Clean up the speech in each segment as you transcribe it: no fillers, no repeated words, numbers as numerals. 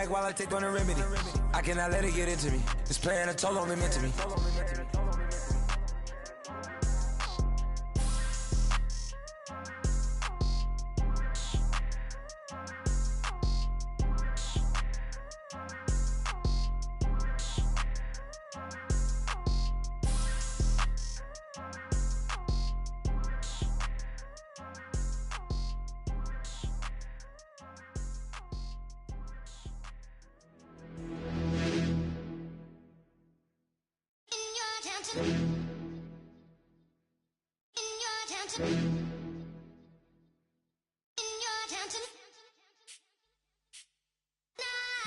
back while I take on the remedy. I cannot let it get into me. It's playing a toll on me mentally.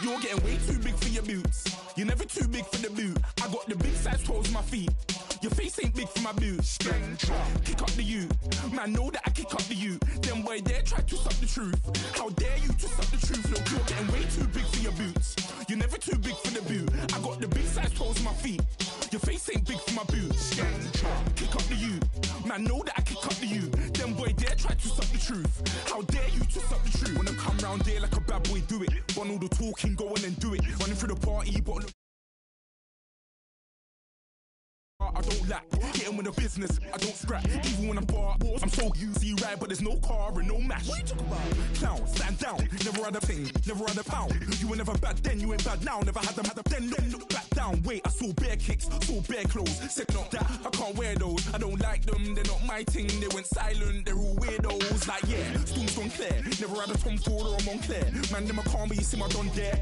You're getting way too big for your boots. You're never too big for the boot. I got the big size toes on my feet. Your face ain't big for my boots. Kick up the you. Man, know that I kick up the you. Then boy dare try to suck the truth. How dare you to suck the truth? Look, you're getting way too big for your boots. You're never too big for the boot. I got the big size toes on my feet. Your face ain't big for my boots. Kick up the you. Man, know that I kick up the you. Then boy dare try to suck the truth. How dare you to suck the truth? When I come round there like a bad boy, do it. Want all the talking, go on and do it. Running through the party, but I don't lack, getting with the business, I don't scrap. Even when I'm bar, I'm so easy right, but there's no car and no mash. What you talk about? Clown, stand down, never had a thing, never had a pound. You were never bad then, you ain't bad now. Never had them, then look back down. Wait, I saw bare kicks, saw bare clothes. Said not that, I can't wear those. I don't like them, they're not my thing. They went silent, they're all weirdos. Like yeah, Stormstone Claire, never had a Tom Ford or a Montclair. Man, them a calm, but you see my don dare.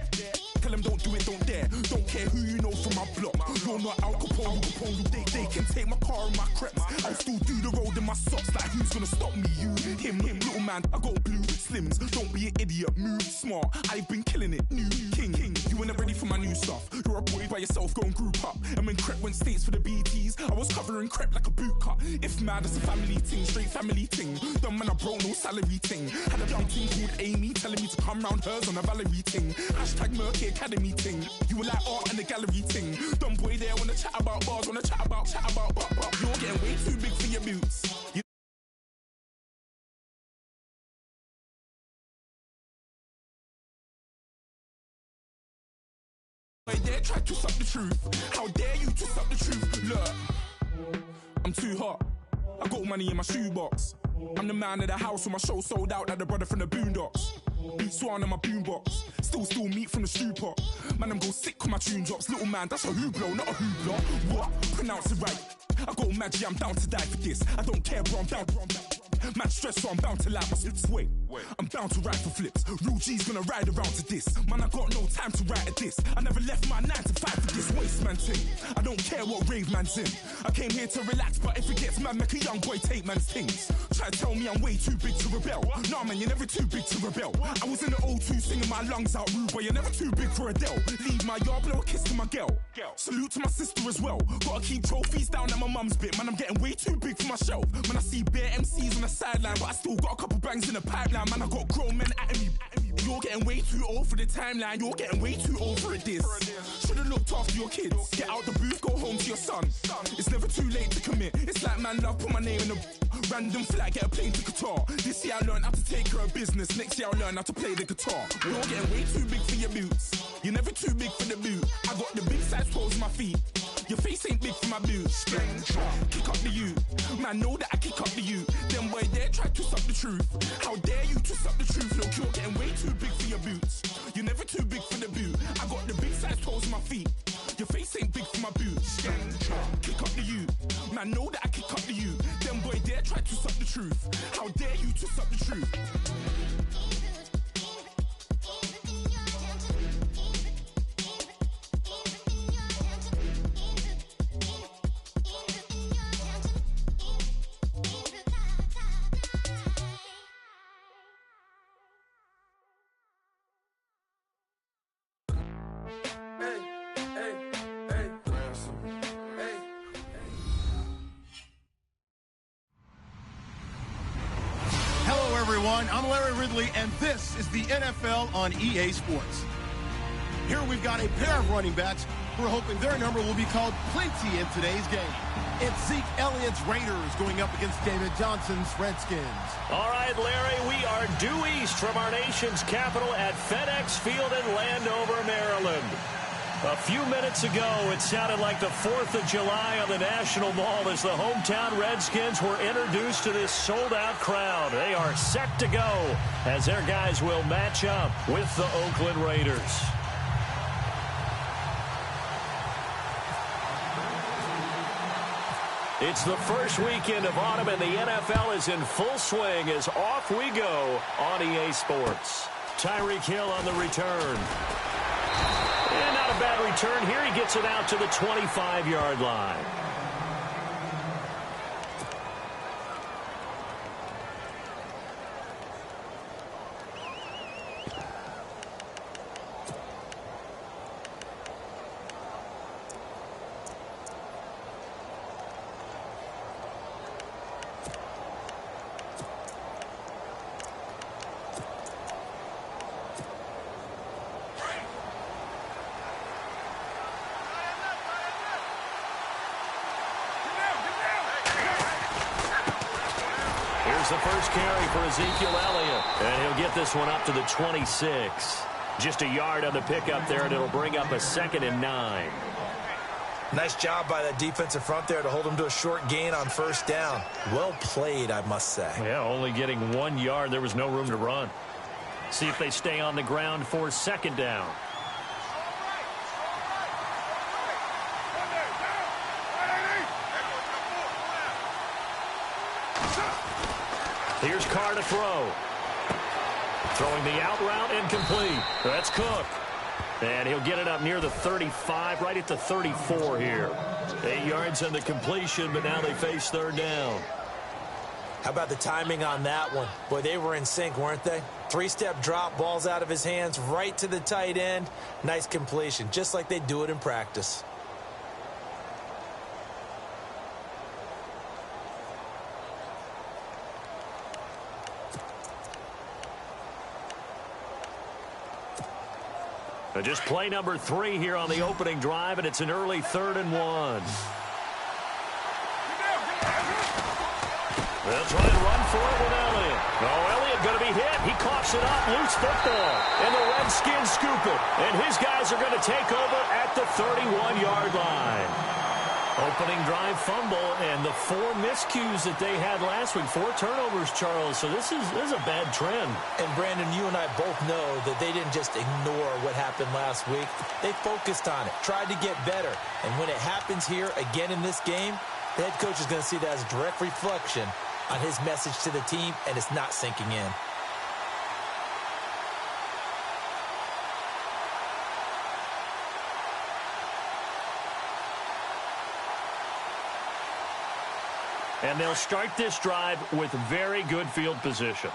Tell them don't do it, don't dare. Don't care who you know from my block. You're not Al Capone, they can take my car and my crepes. I'll still do the road in my socks. Like who's gonna stop me? You, him, little man. I got blue slims. Don't be an idiot, move smart. I've been killing it. New king. You ain't ready for my new stuff. You're a boy by yourself, go and group up. And when Crep went states for the BTs, I was covering Crep like a boot cut. If mad, it's a family thing, straight family thing. Dumb man, I broke no salary thing. Had a young thing called Amy telling me to come round hers on a Valerie thing. Hashtag Murky Academy thing. You were like art and the gallery thing. Dumb boy there wanna chat about bars, wanna chat about. You're getting way too big for your boots. Boy dare try to suck the truth. How dare you to suck the truth? Look, I'm too hot. I got money in my shoebox. I'm the man of the house when my show sold out like the brother from the Boondocks. Beat Swan in my boombox. Still meat from the stew pot. Man, I'm go sick when my tune drops. Little man, that's a hooplo, not a hoopla. What? Pronounce it right. I got magic, I'm down to die for this. I don't care, bro, I'm down. Man stressed, so I'm bound to like my slips. Wait, I'm bound to ride for flips. Real G's gonna ride around to this. Man, I got no time to write at this. I never left my 9 to 5 for this waste man thing. I don't care what rave man's in. I came here to relax, but if it gets mad, make a young boy take man's things. Try to tell me I'm way too big to rebel. Nah, man, you're never too big to rebel. I was in the O2 singing my lungs out, rude, but you're never too big for Adele. Leave my yard, blow a kiss to my girl. Salute to my sister as well. Gotta keep trophies down at my mum's bit. Man, I'm getting way too big for my shelf. Man, I see bare MCs on the sideline, but I still got a couple bangs in the pipeline. Man, I got grown men at me. You're getting way too old for the timeline. You're getting way too old for a diss. Should've looked after your kids. Get out the booth, go home to your son. It's never too late to commit. It's like man love, put my name in a random flat, get a plane to Qatar. This year I learned how to take care of business. Next year I'll learn how to play the guitar. You're getting way too big for your boots. You're never too big for the boot. I got the big size toes on my feet. Your face ain't big for my boots. Kick up the you. Man, know that I kick up the you. Then boy dare try to suck the truth. How dare you to suck the truth? Look, you're getting way too big for your boots. You're never too big for the boot. I got the big size toes on my feet. Your face ain't big for my boots. Kick up the you. Man, know that I kick up the you. Then boy dare try to suck the truth. How dare you to suck the truth? I'm Larry Ridley, and this is the NFL on EA Sports. Here we've got a pair of running backs who are hoping their number will be called plenty in today's game. It's Zeke Elliott's Raiders going up against David Johnson's Redskins. All right, Larry, we are due east from our nation's capital at FedEx Field in Landover A few minutes ago, it sounded like the 4th of July on the National Mall as the hometown Redskins were introduced to this sold-out crowd. They are set to go as their guys will match up with the Oakland Raiders. It's the first weekend of autumn, and the NFL is in full swing as off we go on EA Sports. Tyreek Hill on the return. And not a bad return here. He gets it out to the 25-yard line. The first carry for Ezekiel Elliott, and he'll get this one up to the 26. Just a yard on the pickup there, and it'll bring up a 2nd and 9. Nice job by that defensive front there to hold him to a short gain on first down. Well played, I must say. Yeah, only getting 1 yard. There was no room to run. See if they stay on the ground for 2nd down. Here's Carr to throw. Throwing the out route incomplete. That's Cook. And he'll get it up near the 35, right at the 34 here. 8 yards on the completion, but now they face 3rd down. How about the timing on that one? Boy, they were in sync, weren't they? 3-step drop, balls out of his hands, right to the tight end. Nice completion, just like they do it in practice. Just play number 3 here on the opening drive, and it's an early 3rd and 1. They'll try and run for it with Elliott. Oh, Elliott going to be hit. He coughs it up. Loose football. And the Redskins scoop it. And his guys are going to take over at the 31-yard line. Opening drive fumble, and the 4 miscues that they had last week. 4 turnovers, Charles. So this is a bad trend. And, Brandon, you and I both know that they didn't just ignore what happened last week. They focused on it, tried to get better. And when it happens here again in this game, the head coach is going to see that as a direct reflection on his message to the team, and it's not sinking in. And they'll start this drive with very good field position.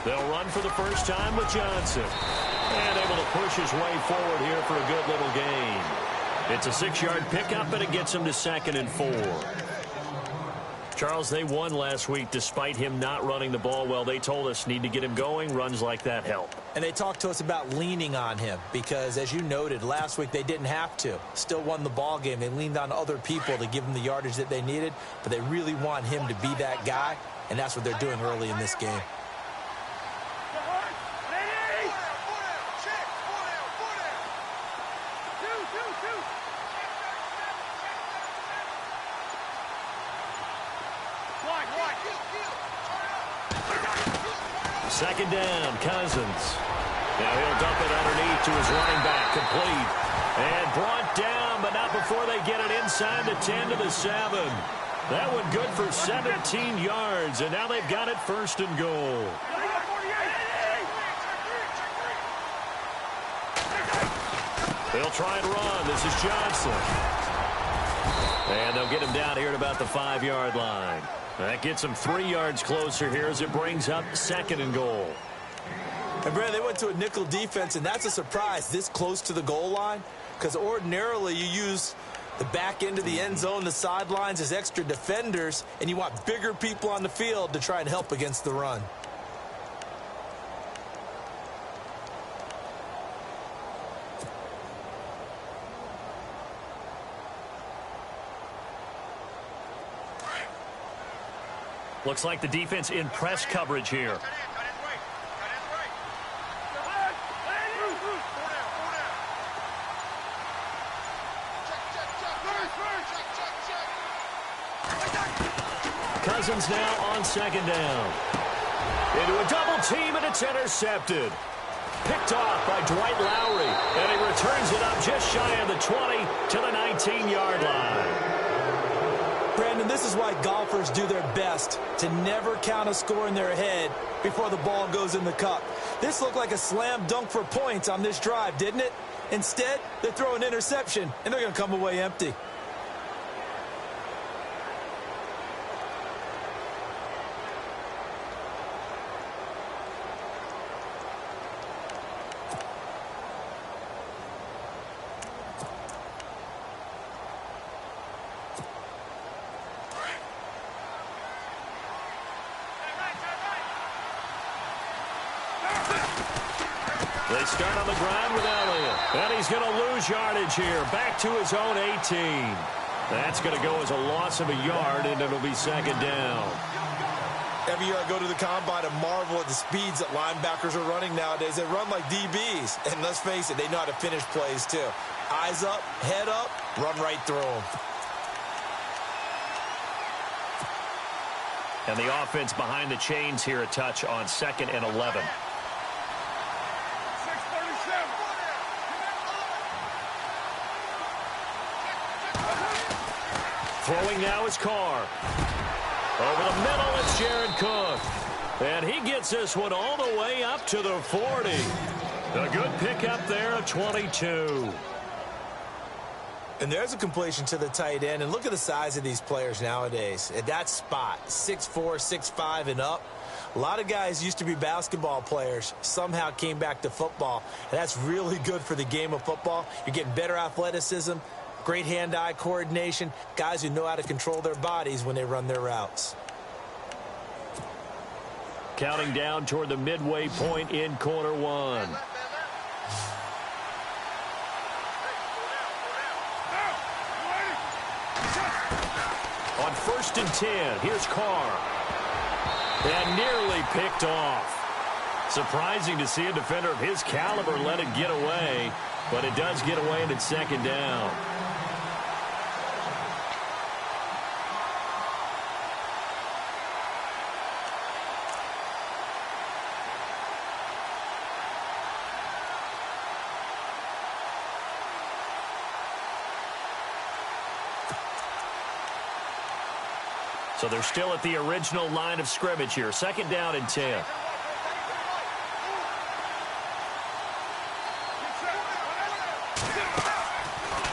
They'll run for the first time with Johnson. And able to push his way forward here for a good little gain. It's a 6-yard pickup, and it gets him to 2nd and 4. Charles, they won last week despite him not running the ball well. They told us need to get him going. Runs like that help. And they talked to us about leaning on him because, as you noted, last week they didn't have to. Still won the ball game. They leaned on other people to give them the yardage that they needed, but they really want him to be that guy, and that's what they're doing early in this game. Second down, Cousins. Now he'll dump it underneath to his running back, complete. And brought down, but not before they get it inside the 10 to the 7. That one good for 17 yards, and now they've got it 1st and goal. They'll try and run. This is Johnson. And they'll get him down here at about the 5-yard line. That gets them 3 yards closer here as it brings up 2nd and goal. And, Brad, they went to a nickel defense, and that's a surprise this close to the goal line because ordinarily you use the back end of the end zone, the sidelines as extra defenders, and you want bigger people on the field to try and help against the run. Looks like the defense in press coverage here. Cousins now on second down. Into a double team, and it's intercepted. Picked off by Dwight Lowry, and he returns it up just shy of the 20 to the 19-yard line. Brandon, this is why golfers do their best to never count a score in their head before the ball goes in the cup. This looked like a slam dunk for points on this drive, didn't it? Instead, they throw an interception, and they're going to come away empty. They start on the ground with Elliott. And he's going to lose yardage here. Back to his own 18. That's going to go as a loss of a yard, and it'll be second down. Every year I go to the combine and marvel at the speeds that linebackers are running nowadays. They run like DBs. And let's face it, they know how to finish plays too. Eyes up, head up, run right through them. And the offense behind the chains here a touch on 2nd and 11. Throwing now is Carr. Over the middle, it's Jared Cook. And he gets this one all the way up to the 40. A good pickup there at 22. And there's a completion to the tight end. And look at the size of these players nowadays. At that spot, 6'4", 6'5", and up. A lot of guys used to be basketball players, somehow came back to football. And that's really good for the game of football. You're getting better athleticism, great hand-eye coordination, guys who know how to control their bodies when they run their routes. Counting down toward the midway point in quarter one. On 1st and 10, here's Carr. And nearly picked off. Surprising to see a defender of his caliber let it get away, but it does get away and it's second down. So they're still at the original line of scrimmage here. 2nd down and 10.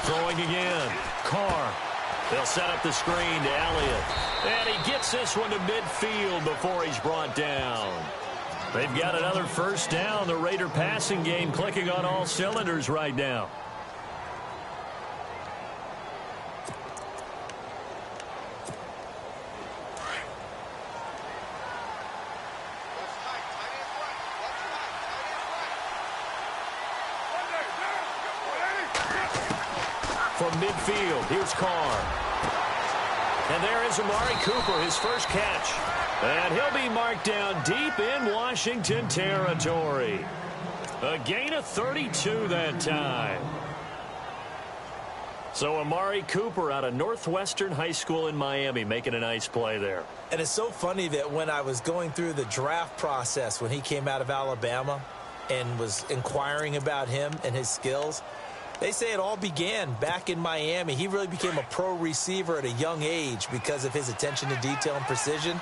Throwing again. Carr. They'll set up the screen to Elliott. And he gets this one to midfield before he's brought down. They've got another first down. The Raider passing game clicking on all cylinders right now. From midfield, here's Carr. And there is Amari Cooper, his first catch. And he'll be marked down deep in Washington territory. A gain of 32 that time. So Amari Cooper out of Northwestern High School in Miami making a nice play there. And it's so funny that when I was going through the draft process when he came out of Alabama and was inquiring about him and his skills, they say it all began back in Miami. He really became a pro receiver at a young age because of his attention to detail and precision.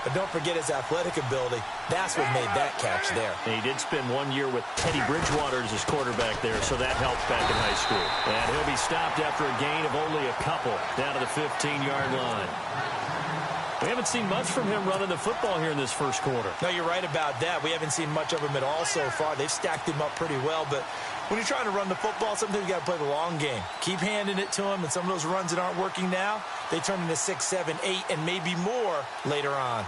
But don't forget his athletic ability. That's what made that catch there. And he did spend 1 year with Teddy Bridgewater as his quarterback there, so that helped back in high school. And he'll be stopped after a gain of only a couple down to the 15-yard line. We haven't seen much from him running the football here in this first quarter. No, you're right about that. We haven't seen much of him at all so far. They've stacked him up pretty well, but when you're trying to run the football, sometimes you got to play the long game. Keep handing it to him, and some of those runs that aren't working now, they turn into 6, 7, 8, and maybe more later on.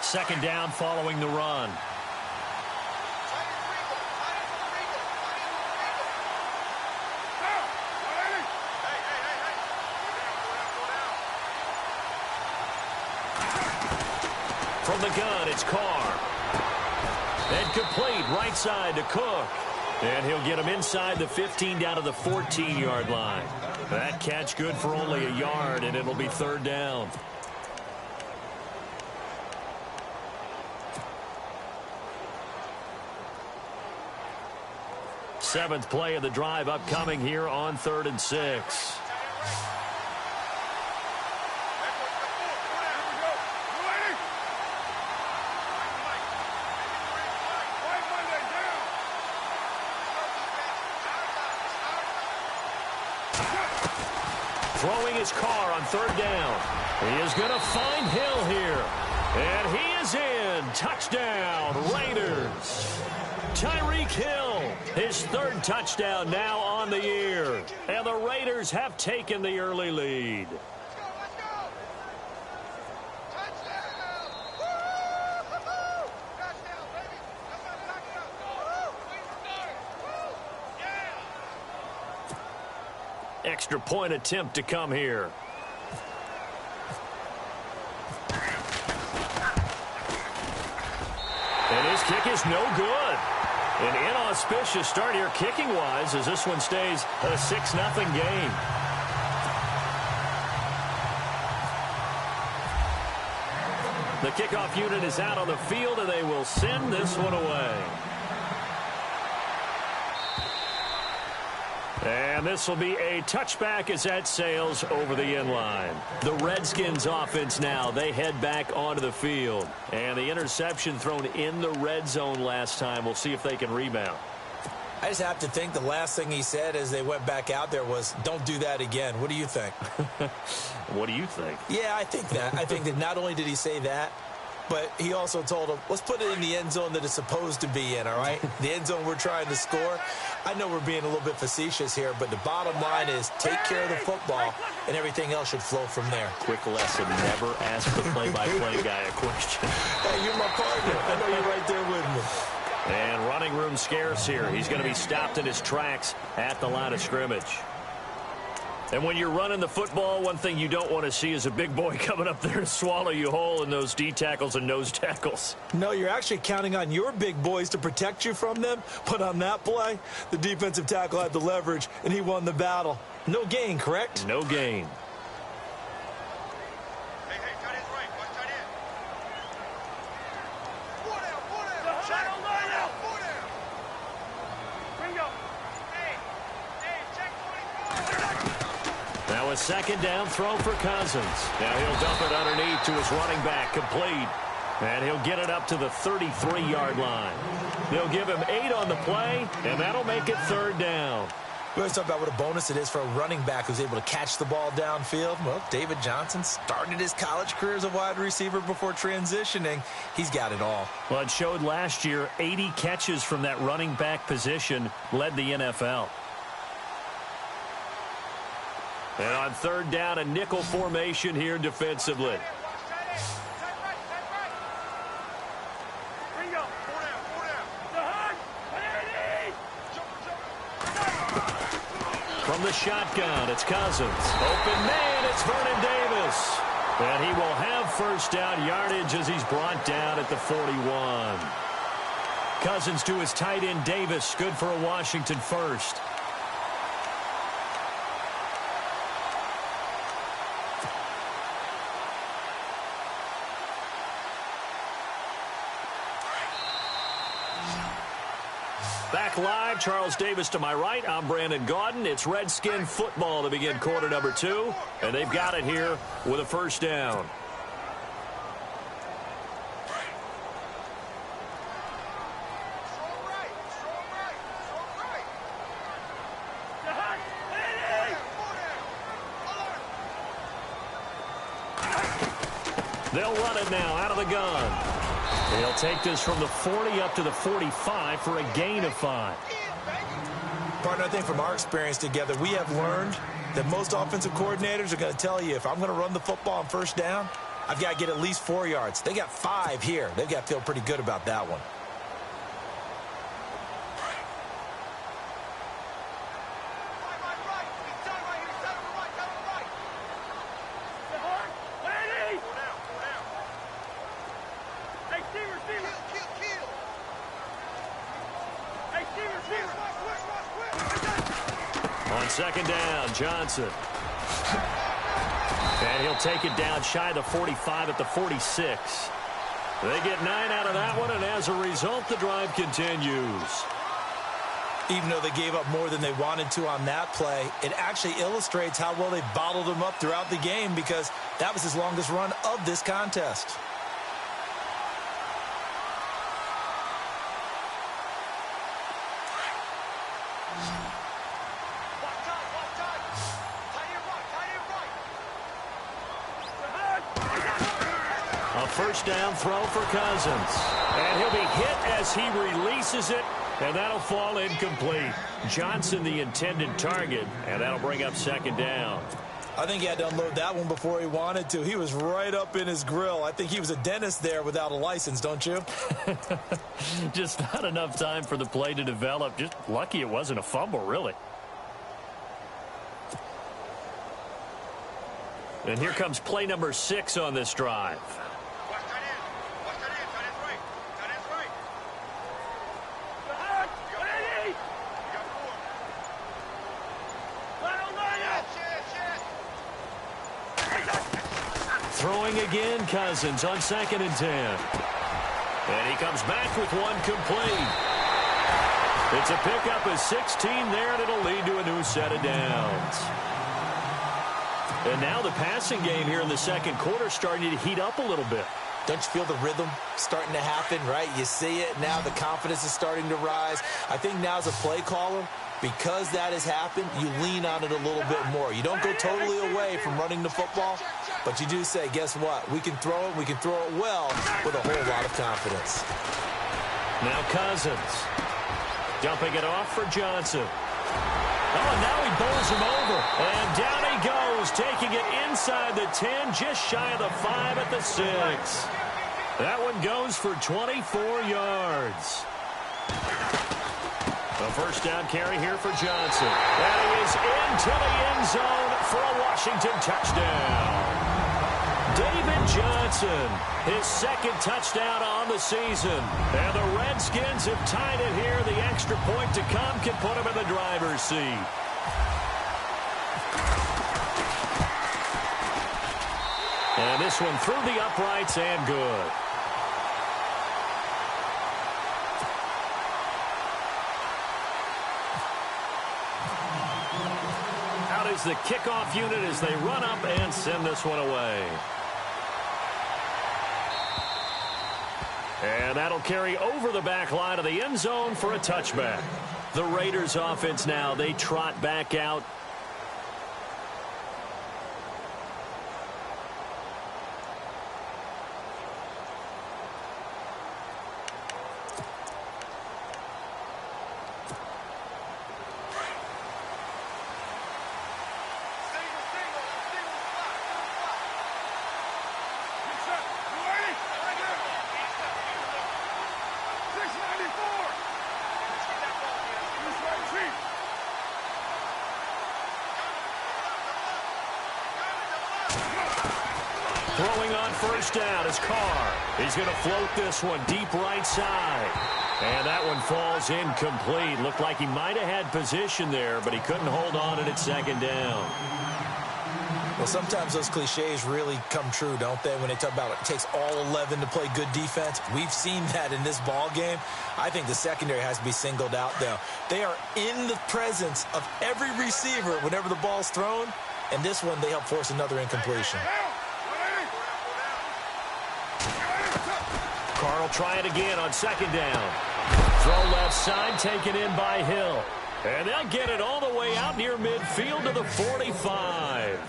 2nd down following the run. From the gun, it's Carr. And complete right side to Cook. And he'll get him inside the 15 down to the 14-yard line. That catch good for only a yard, and it'll be third down. Seventh play of the drive upcoming here on 3rd and 6. Throwing his car on 3rd down. He is going to find Hill here. And he is in. Touchdown, Raiders. Tyreek Hill, his 3rd touchdown now on the year. And the Raiders have taken the early lead. Extra point attempt to come here. And his kick is no good. An inauspicious start here kicking-wise as this one stays a 6-0 game. The kickoff unit is out on the field, and they will send this one away. And this will be a touchback as that sails over the end line. The Redskins offense now, they head back onto the field. And the interception thrown in the red zone last time. We'll see if they can rebound. I just have to think the last thing he said as they went back out there was, don't do that again. What do you think? What do you think? Yeah, I think that. I think that not only did he say that, but he also told him, let's put it in the end zone that it's supposed to be in, all right? The end zone we're trying to score. I know we're being a little bit facetious here, but the bottom line is take care of the football, and everything else should flow from there. Quick lesson, never ask the play-by-play guy a question. Hey, you're my partner. I know you're right there with me. And running room scarce here. He's going to be stopped in his tracks at the line of scrimmage. And when you're running the football, one thing you don't want to see is a big boy coming up there to swallow you whole in those D tackles and nose tackles. No, you're actually counting on your big boys to protect you from them. But on that play, the defensive tackle had the leverage, and he won the battle. No gain, correct? No gain. Now a second down throw for Cousins. Now he'll dump it underneath to his running back, complete. And he'll get it up to the 33-yard line. They'll give him 8 on the play, and that'll make it 3rd down. We always talk about what a bonus it is for a running back who's able to catch the ball downfield. Well, David Johnson started his college career as a wide receiver before transitioning. He's got it all. Well, it showed last year 80 catches from that running back position led the NFL. And on 3rd down, a nickel formation here defensively. From the shotgun, it's Cousins. Open man, it's Vernon Davis. And he will have 1st down yardage as he's brought down at the 41. Cousins to his tight end Davis, good for a Washington 1st. Back live, Charles Davis to my right. I'm Brandon Gaudin. It's Redskin football to begin quarter number 2. And they've got it here with a 1st down. They'll run it now out of the gun. They'll take this from the 40 up to the 45 for a gain of 5. Partner, I think from our experience together, we have learned that most offensive coordinators are going to tell you, if I'm going to run the football on 1st down, I've got to get at least 4 yards. They got 5 here. They've got to feel pretty good about that one. second down, Johnson. And he'll take it down shy of the 45 at the 46. They get 9 out of that one, and as a result, the drive continues. Even though they gave up more than they wanted to on that play, it actually illustrates how well they bottled him up throughout the game, because that was his longest run of this contest. A first down throw for Cousins. And he'll be hit as he releases it, and that'll fall incomplete. Johnson, the intended target, and that'll bring up second down. I think he had to unload that one before he wanted to. He was right up in his grill. I think he was a dentist there without a license, don't you? Just not enough time for the play to develop. Just lucky it wasn't a fumble, really. And here comes play number 6 on this drive. Throwing again, Cousins on 2nd and 10. And he comes back with one complete. It's a pickup of 16 there, and it'll lead to a new set of downs. And now the passing game here in the second quarter starting to heat up a little bit. Don't you feel the rhythm starting to happen, right? You see it now. The confidence is starting to rise. I think now as a play caller, because that has happened, you lean on it a little bit more. You don't go totally away from running the football, but you do say, guess what? We can throw it. We can throw it well with a whole lot of confidence. Now Cousins dumping it off for Johnson. Oh, and now he bowls him over. And down he goes, taking it inside the 10, just shy of the 5 at the 6. That one goes for 24 yards. A first down carry here for Johnson. And he is into the end zone for a Washington touchdown. David Johnson, his second touchdown on the season. And the Redskins have tied it here. The extra point to come can put him in the driver's seat. And this one through the uprights and good. Out is the kickoff unit as they run up and send this one away. And that'll carry over the back line of the end zone for a touchback. The Raiders offense now, they trot back out. Throwing on first down is Carr. He's going to float this one deep right side. And that one falls incomplete. Looked like he might have had position there, but he couldn't hold on it at second down. Well, sometimes those cliches really come true, don't they? When they talk about it takes all 11 to play good defense. We've seen that in this ball game. I think the secondary has to be singled out, though. They are in the presence of every receiver whenever the ball's thrown. And this one, they help force another incompletion. Carr will try it again on second down. Throw left side, taken in by Hill. And they'll get it all the way out near midfield to the 45.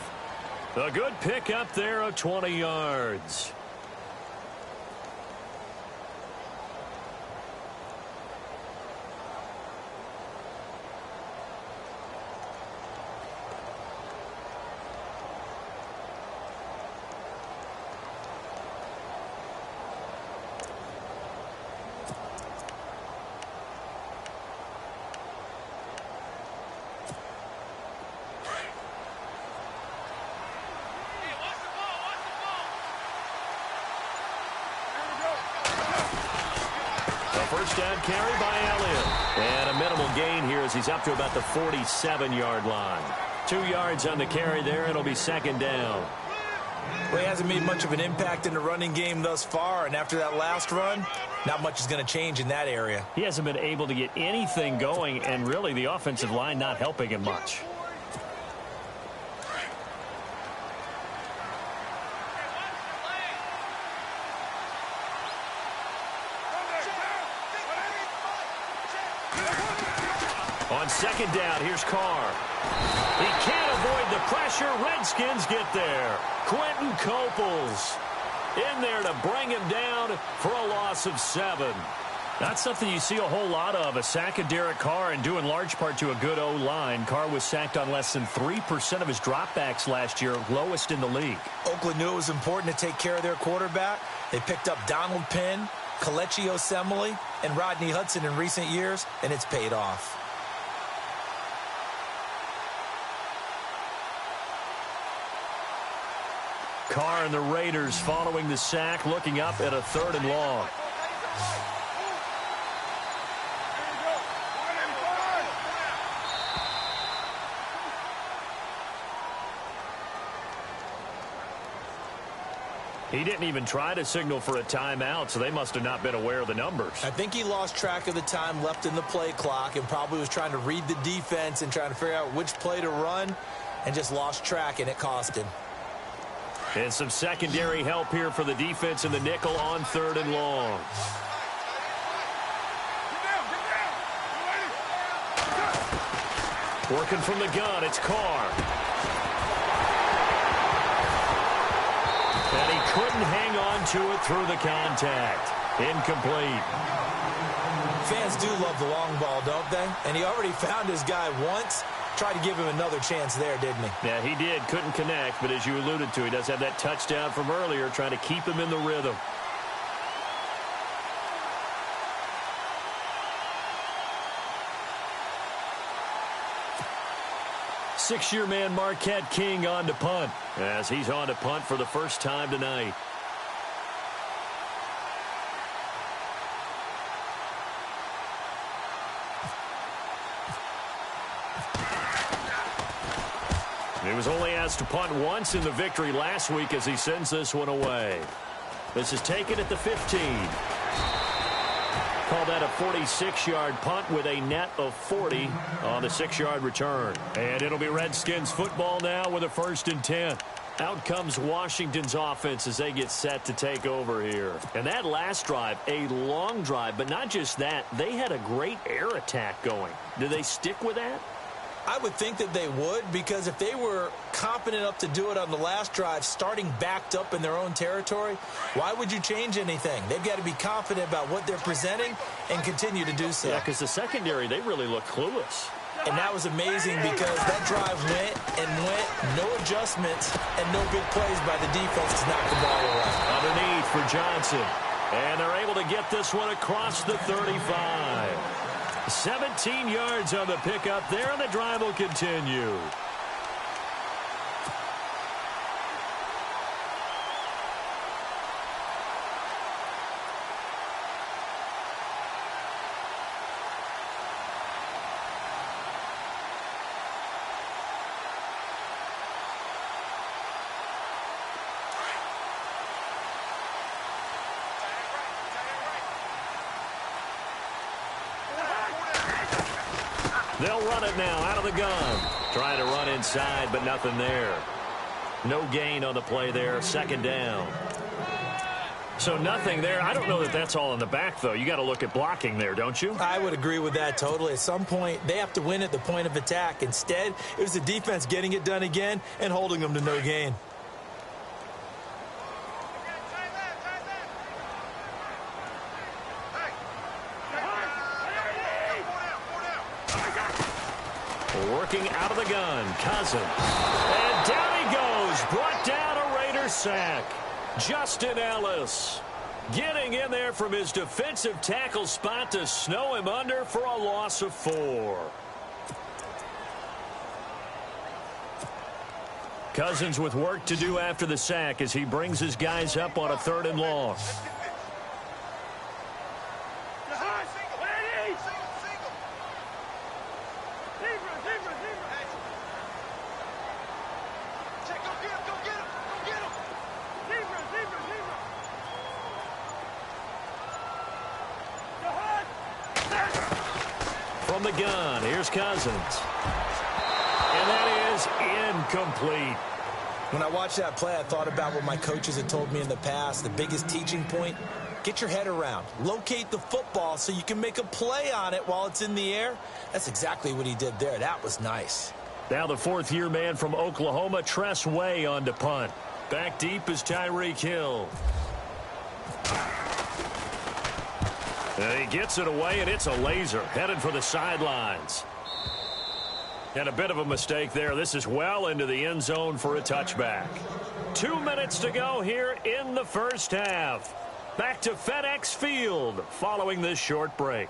A good pick up there of 20 yards. first down carry by Elliott. And a minimal gain here as he's up to about the 47-yard line. 2 yards on the carry there. It'll be second down. Well, he hasn't made much of an impact in the running game thus far, and after that last run, not much is going to change in that area. He hasn't been able to get anything going, and really the offensive line not helping him much. On second down, here's Carr. He can't avoid the pressure. Redskins get there. Quentin Coples in there to bring him down for a loss of 7. That's something you see a whole lot of, a sack of Derek Carr, and due in large part to a good O-line. Carr was sacked on less than 3% of his dropbacks last year, lowest in the league. Oakland knew it was important to take care of their quarterback. They picked up Donald Penn, Kelechi Osemele, and Rodney Hudson in recent years, and it's paid off. Carr and the Raiders following the sack, looking up at a 3rd and long. He didn't even try to signal for a timeout, so they must have not been aware of the numbers. I think he lost track of the time left in the play clock and probably was trying to read the defense and trying to figure out which play to run and just lost track, and it cost him. And some secondary help here for the defense in the nickel on 3rd and long. Working from the gun, it's Carr. And he couldn't hang on to it through the contact. Incomplete. Fans do love the long ball, don't they? And he already found his guy once. Tried to give him another chance there, didn't he? Yeah, he did. Couldn't connect, but as you alluded to, he does have that touchdown from earlier, trying to keep him in the rhythm. Six-year man Marquette King on to punt, as he's on to punt for the first time tonight. He was only asked to punt once in the victory last week as he sends this one away. This is taken at the 15. Call that a 46-yard punt with a net of 40 on the 6-yard return. And it'll be Redskins football now with a 1st and 10. Out comes Washington's offense as they get set to take over here. And that last drive, a long drive, but not just that, they had a great air attack going. Do they stick with that? I would think that they would, because if they were confident enough to do it on the last drive, starting backed up in their own territory, why would you change anything? They've got to be confident about what they're presenting and continue to do so. Yeah, because the secondary, they really look clueless. And that was amazing because that drive went and went, no adjustments, and no big plays by the defense to knock the ball away. Underneath for Johnson. And they're able to get this one across the 35. 17 yards on the pickup there, and the drive will continue. They'll run it now out of the gun. Trying to run inside, but nothing there. No gain on the play there. 2nd down. So nothing there. I don't know that that's all in the back, though. You got to look at blocking there, don't you? I would agree with that totally. At some point, they have to win at the point of attack. Instead, it was the defense getting it done again and holding them to no gain. Working out of the gun, Cousins. And down he goes. Brought down a Raider sack. Justin Ellis getting in there from his defensive tackle spot to snow him under for a loss of 4. Cousins with work to do after the sack as he brings his guys up on a 3rd and long. from the gun. Here's Cousins. And that is incomplete. When I watched that play, I thought about what my coaches had told me in the past. The biggest teaching point, get your head around. Locate the football so you can make a play on it while it's in the air. That's exactly what he did there. That was nice. Now the fourth-year man from Oklahoma, Tress Way, on to punt. Back deep is Tyreek Hill. And he gets it away, and it's a laser. Headed for the sidelines. And a bit of a mistake there. This is well into the end zone for a touchback. 2 minutes to go here in the first half. Back to FedEx Field following this short break.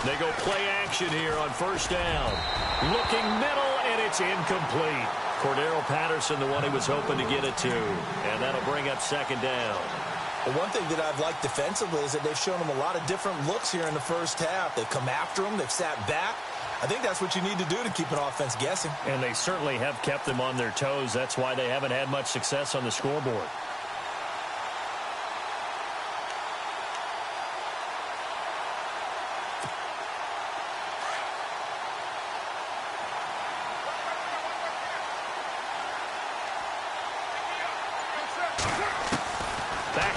They go play action here on first down. Looking middle, and it's incomplete. Cordero Patterson, the one he was hoping to get it to. And that'll bring up second down. Well, one thing that I've liked defensively is that they've shown them a lot of different looks here in the first half. They've come after them. They've sat back. I think that's what you need to do to keep an offense guessing. And they certainly have kept them on their toes. That's why they haven't had much success on the scoreboard.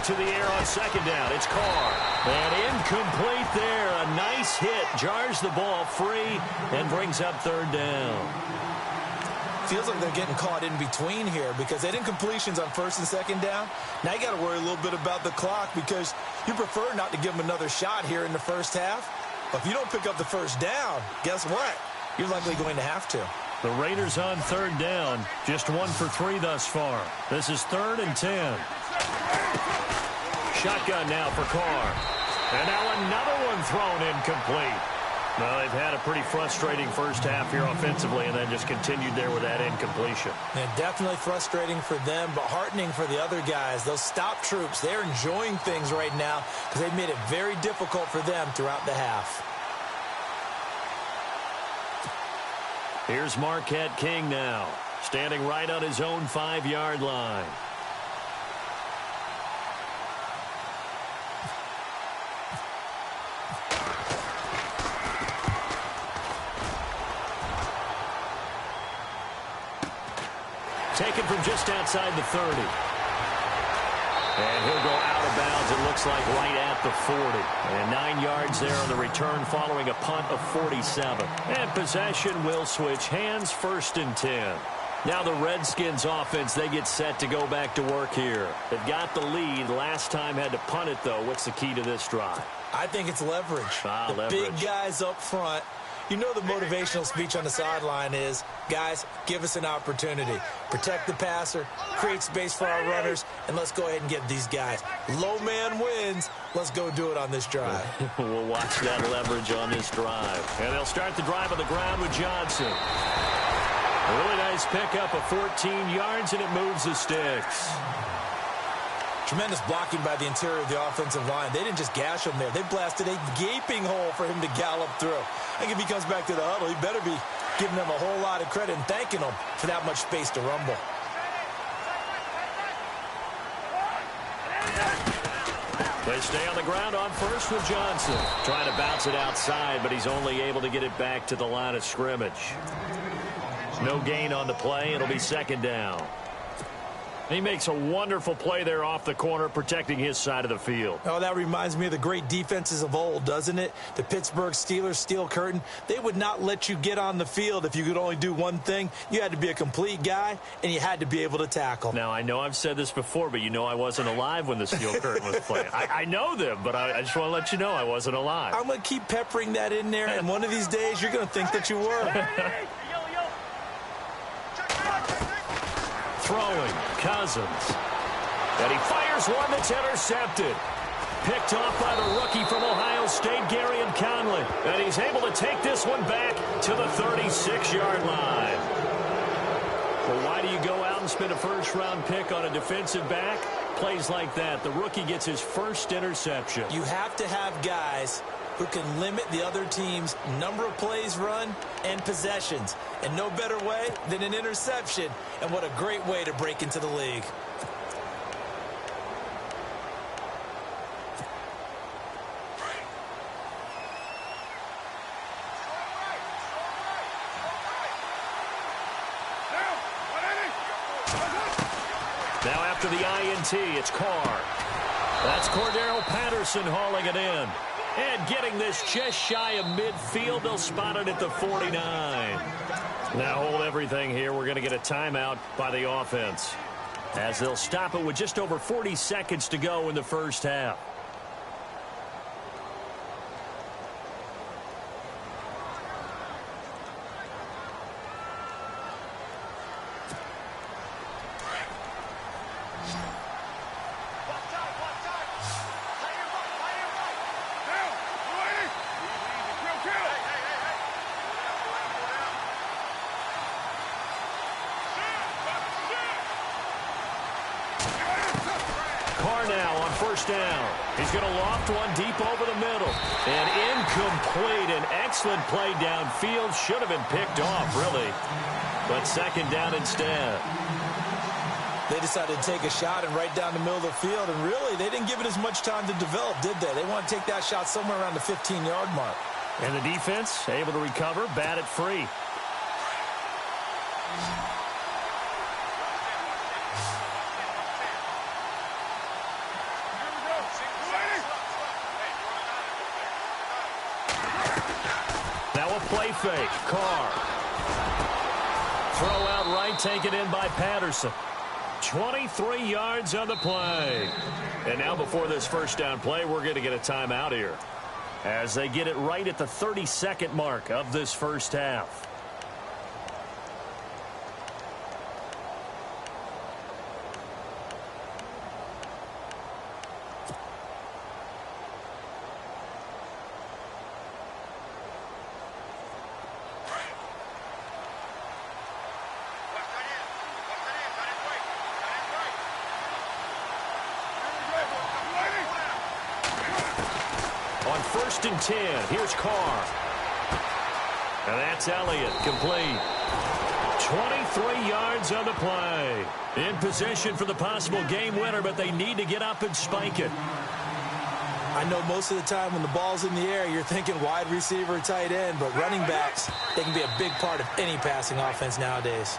To the air on second down. It's Carr. And incomplete there. A nice hit. Jars the ball free and brings up third down. Feels like they're getting caught in between here because they had incompletions on first and second down. Now you got to worry a little bit about the clock because you prefer not to give them another shot here in the first half. But if you don't pick up the first down, guess what? You're likely going to have to. The Raiders on third down. Just 1 for 3 thus far. This is 3rd and 10. Shotgun now for Carr. And now another one thrown incomplete. Well, they've had a pretty frustrating first half here offensively and then just continued there with that incompletion. And definitely frustrating for them, but heartening for the other guys. Those stop troops, they're enjoying things right now because they've made it very difficult for them throughout the half. Here's Marquette King now, standing right on his own 5-yard line. Taken from just outside the 30. And he'll go out of bounds, it looks like, right at the 40. And 9 yards there on the return following a punt of 47. And possession will switch hands, 1st and 10. Now the Redskins offense, they get set to go back to work here. They've got the lead. Last time had to punt it, though. What's the key to this drive? I think it's leverage. Leverage. Big guys up front. You know the motivational speech on the sideline is, guys, give us an opportunity. Protect the passer, create space for our runners, and let's go ahead and get these guys. Low man wins. Let's go do it on this drive. We'll watch that leverage on this drive. And they'll start the drive on the ground with Johnson. A really nice pickup of 14 yards, and it moves the sticks. Tremendous blocking by the interior of the offensive line. They didn't just gash him there. They blasted a gaping hole for him to gallop through. I think if he comes back to the huddle, he better be giving them a whole lot of credit and thanking them for that much space to rumble. They stay on the ground on first with Johnson. Trying to bounce it outside, but he's only able to get it back to the line of scrimmage. No gain on the play. It'll be second down. He makes a wonderful play there off the corner, protecting his side of the field. Oh, that reminds me of the great defenses of old, doesn't it? The Pittsburgh Steelers steel curtain. They would not let you get on the field if you could only do one thing. You had to be a complete guy, and you had to be able to tackle. Now, I know I've said this before, but you know I wasn't alive when the steel curtain was playing. I know them, but I just want to let you know I wasn't alive. I'm going to keep peppering that in there, and one of these days you're going to think that you were. Throwing, Cousins. And he fires one that's intercepted. Picked off by the rookie from Ohio State, Garyon Conley. And he's able to take this one back to the 36-yard line. Well, why do you go out and spend a first-round pick on a defensive back? Plays like that. The rookie gets his first interception. You have to have guys who can limit the other team's number of plays run and possessions. And no better way than an interception. And what a great way to break into the league. Now after the INT, it's Carr. That's Cordero Patterson hauling it in. And getting this just shy of midfield, they'll spot it at the 49. Now hold everything here. We're going to get a timeout by the offense, as they'll stop it with just over 40 seconds to go in the first half. First down. He's going to loft one deep over the middle. And incomplete. An excellent play downfield. Should have been picked off, really. But second down instead. They decided to take a shot and right down the middle of the field. And really, they didn't give it as much time to develop, did they? They want to take that shot somewhere around the 15-yard mark. And the defense able to recover, bat it free. Play fake. Carr. Throw out right, taken in by Patterson. 23 yards on the play. And now before this first down play, we're going to get a timeout here, as they get it right at the 32nd mark of this first half. On 1st and 10, here's Carr. And that's Elliott, complete. 23 yards on the play. In position for the possible game winner, but they need to get up and spike it. I know most of the time when the ball's in the air, you're thinking wide receiver, tight end, but running backs, they can be a big part of any passing offense nowadays.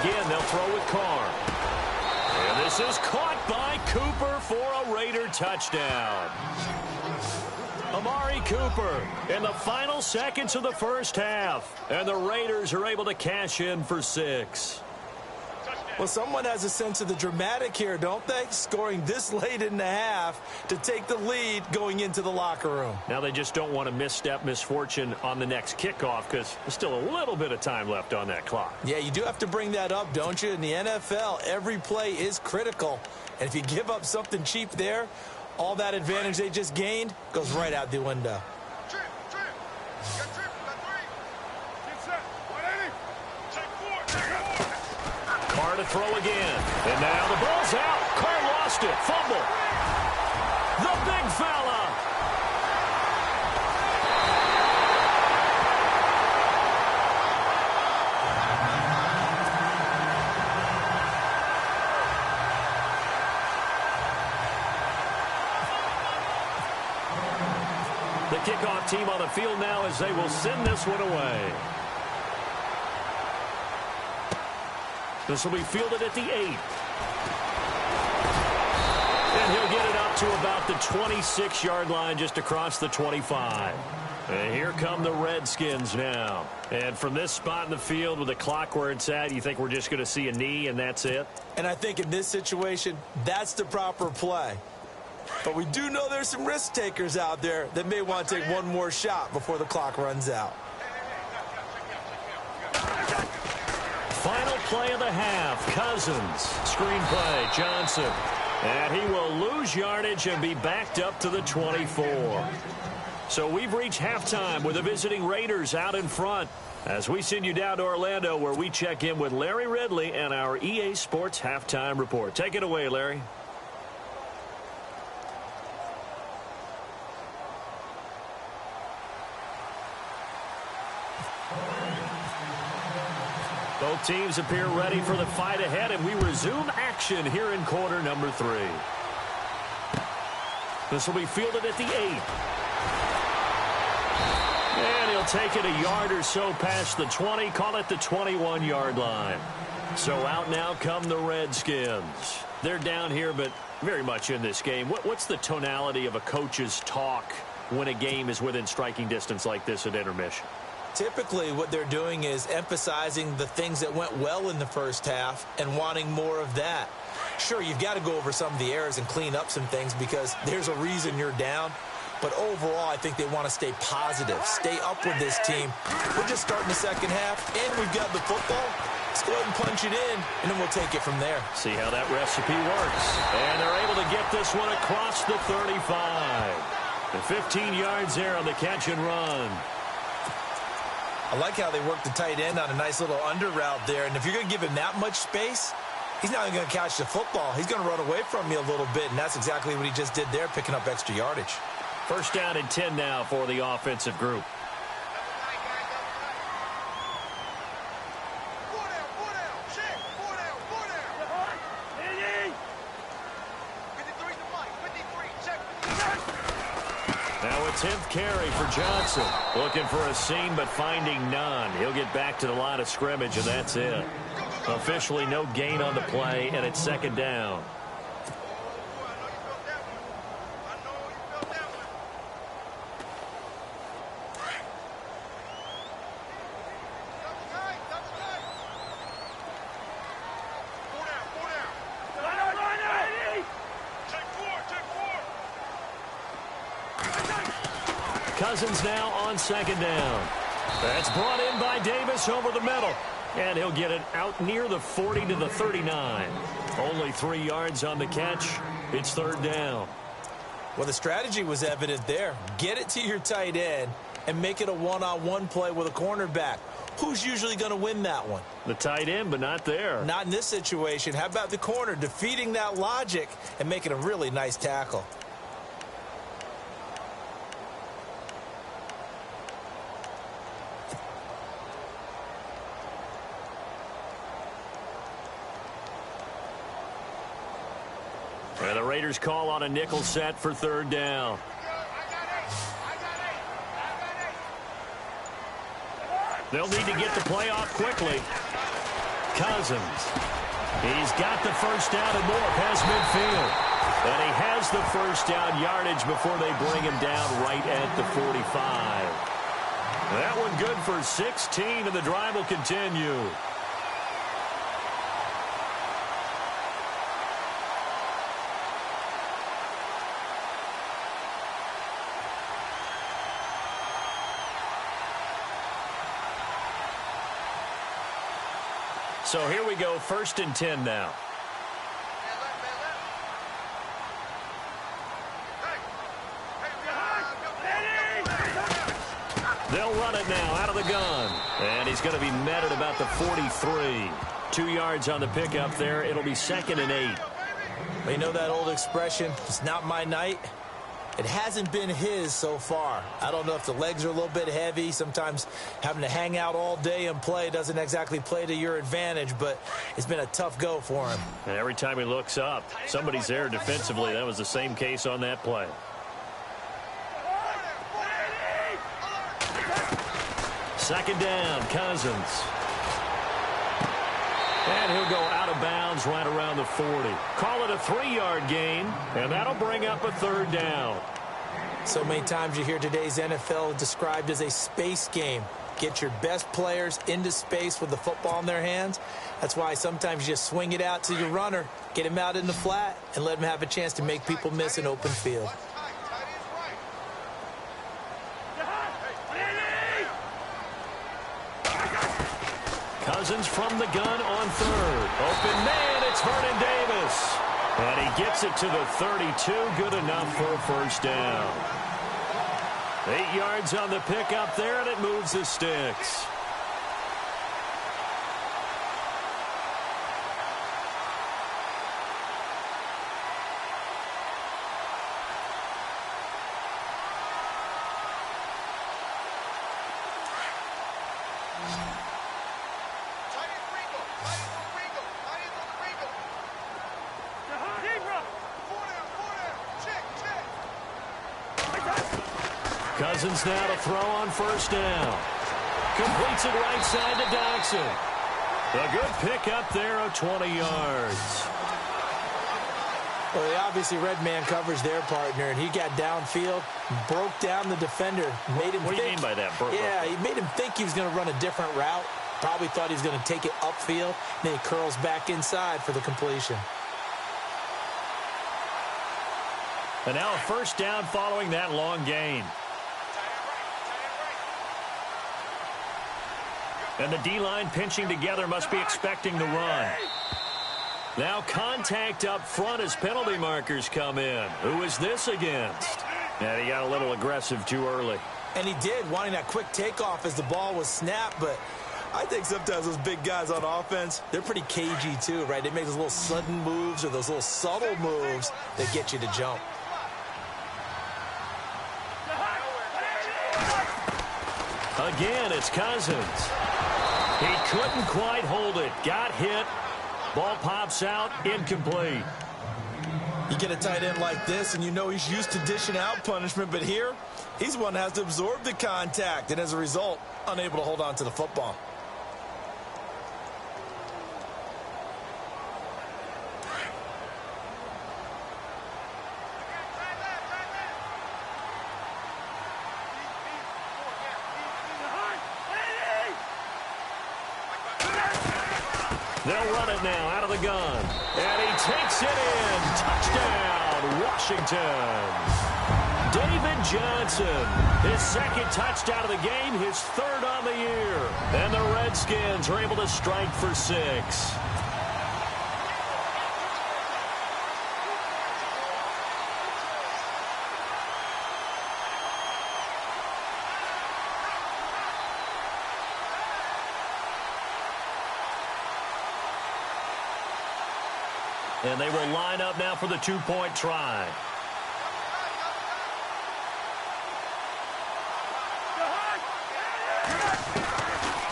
Again, they'll throw with Carr. And this is caught by Cooper for a Raider touchdown. Amari Cooper in the final seconds of the first half. And the Raiders are able to cash in for 6. Well, someone has a sense of the dramatic here, don't they? Scoring this late in the half to take the lead going into the locker room. Now they just don't want to misstep misfortune on the next kickoff, because there's still a little bit of time left on that clock. Yeah, you do have to bring that up, don't you? In the NFL, every play is critical. And if you give up something cheap there, all that advantage they just gained goes right out the window. Carr to throw again. And now the ball's out. Carr lost it. Fumble. The big fella. The kickoff team on the field now as they will send this one away. This will be fielded at the 8. And he'll get it up to about the 26-yard line, just across the 25. And here come the Redskins now. And from this spot in the field with the clock where it's at, you think we're just going to see a knee and that's it? And I think in this situation, that's the proper play. But we do know there's some risk takers out there that may want to take one more shot before the clock runs out. Final play of the half. Cousins. Screen play. Johnson. And he will lose yardage and be backed up to the 24. So we've reached halftime with the visiting Raiders out in front as we send you down to Orlando where we check in with Larry Ridley and our EA Sports Halftime Report. Take it away, Larry. Both teams appear ready for the fight ahead, and we resume action here in quarter number 3. This will be fielded at the 8. And he'll take it a yard or so past the 20, call it the 21-yard line. So out now come the Redskins. They're down here, but very much in this game. What's the tonality of a coach's talk when a game is within striking distance like this at intermission? Typically, what they're doing is emphasizing the things that went well in the first half and wanting more of that. Sure, you've got to go over some of the errors and clean up some things because there's a reason you're down. But overall, I think they want to stay positive, stay up with this team. We're just starting the second half, and we've got the football. Let's go ahead and punch it in, and then we'll take it from there. See how that recipe works. And they're able to get this one across the 35. And 15 yards there on the catch and run. I like how they work the tight end on a nice little under route there. And if you're going to give him that much space, he's not even going to catch the football. He's going to run away from you a little bit, and that's exactly what he just did there, picking up extra yardage. First down and 10 now for the offensive group. Now a 10th carry for Johnson. Looking for a seam, but finding none. He'll get back to the line of scrimmage, and that's it. Officially no gain on the play, and it's second down. Cousins now on second down. That's brought in by Davis over the middle. And he'll get it out near the 40 to the 39. Only 3 yards on the catch. It's third down. Well, the strategy was evident there. Get it to your tight end and make it a one-on-one play with a cornerback. Who's usually going to win that one? The tight end, but not there. Not in this situation. How about the corner defeating that logic and making a really nice tackle? And the Raiders call on a nickel set for third down. They'll need to get the play off quickly. Cousins. He's got the first down and more past midfield. And he has the first down yardage before they bring him down right at the 45. That one good for 16, and the drive will continue. So here we go, first and 10 now. They'll run it now out of the gun. And he's going to be met at about the 43. 2 yards on the pickup there. It'll be second and 8. Well, you know that old expression, it's not my night. It hasn't been his so far. I don't know if the legs are a little bit heavy. Sometimes having to hang out all day and play doesn't exactly play to your advantage, but it's been a tough go for him. And every time he looks up, somebody's there defensively. That was the same case on that play. Second down, Cousins. And he'll go out of bounds right around the 40. Call it a 3-yard gain, and that'll bring up a 3rd down. So many times you hear today's NFL described as a space game. Get your best players into space with the football in their hands. That's why sometimes you just swing it out to your runner, get him out in the flat, and let him have a chance to make people miss an open field. Cousins from the gun on 3rd. Open man, it's Vernon Davis. And he gets it to the 32. Good enough for a 1st down. 8 yards on the pickup there, and it moves the sticks. Cousins now to throw on 1st down. Completes it right side to Dodson. A good pickup there of 20 yards. Well, they obviously red man coverage their partner, and he got downfield, broke down the defender, made him What do you mean by that? Yeah, he made him think he was going to run a different route. Probably thought he was going to take it upfield. Then he curls back inside for the completion. And now a 1st down following that long gain. And the D-line pinching together, must be expecting the run. Now contact up front as penalty markers come in. Who is this against? And he got a little aggressive too early. And he did, wanting that quick takeoff as the ball was snapped, but I think sometimes those big guys on offense, they're pretty cagey too, right? They make those little sudden moves or those little subtle moves that get you to jump. Again, it's Cousins. He couldn't quite hold it. Got hit. Ball pops out. Incomplete. You get a tight end like this, and you know he's used to dishing out punishment, but here, he's one that has to absorb the contact, and as a result, unable to hold on to the football. They'll run it now out of the gun. And he takes it in. Touchdown, Washington. David Johnson, his 2nd touchdown of the game, his 3rd on the year. And the Redskins are able to strike for 6. And they will line up now for the 2-point try.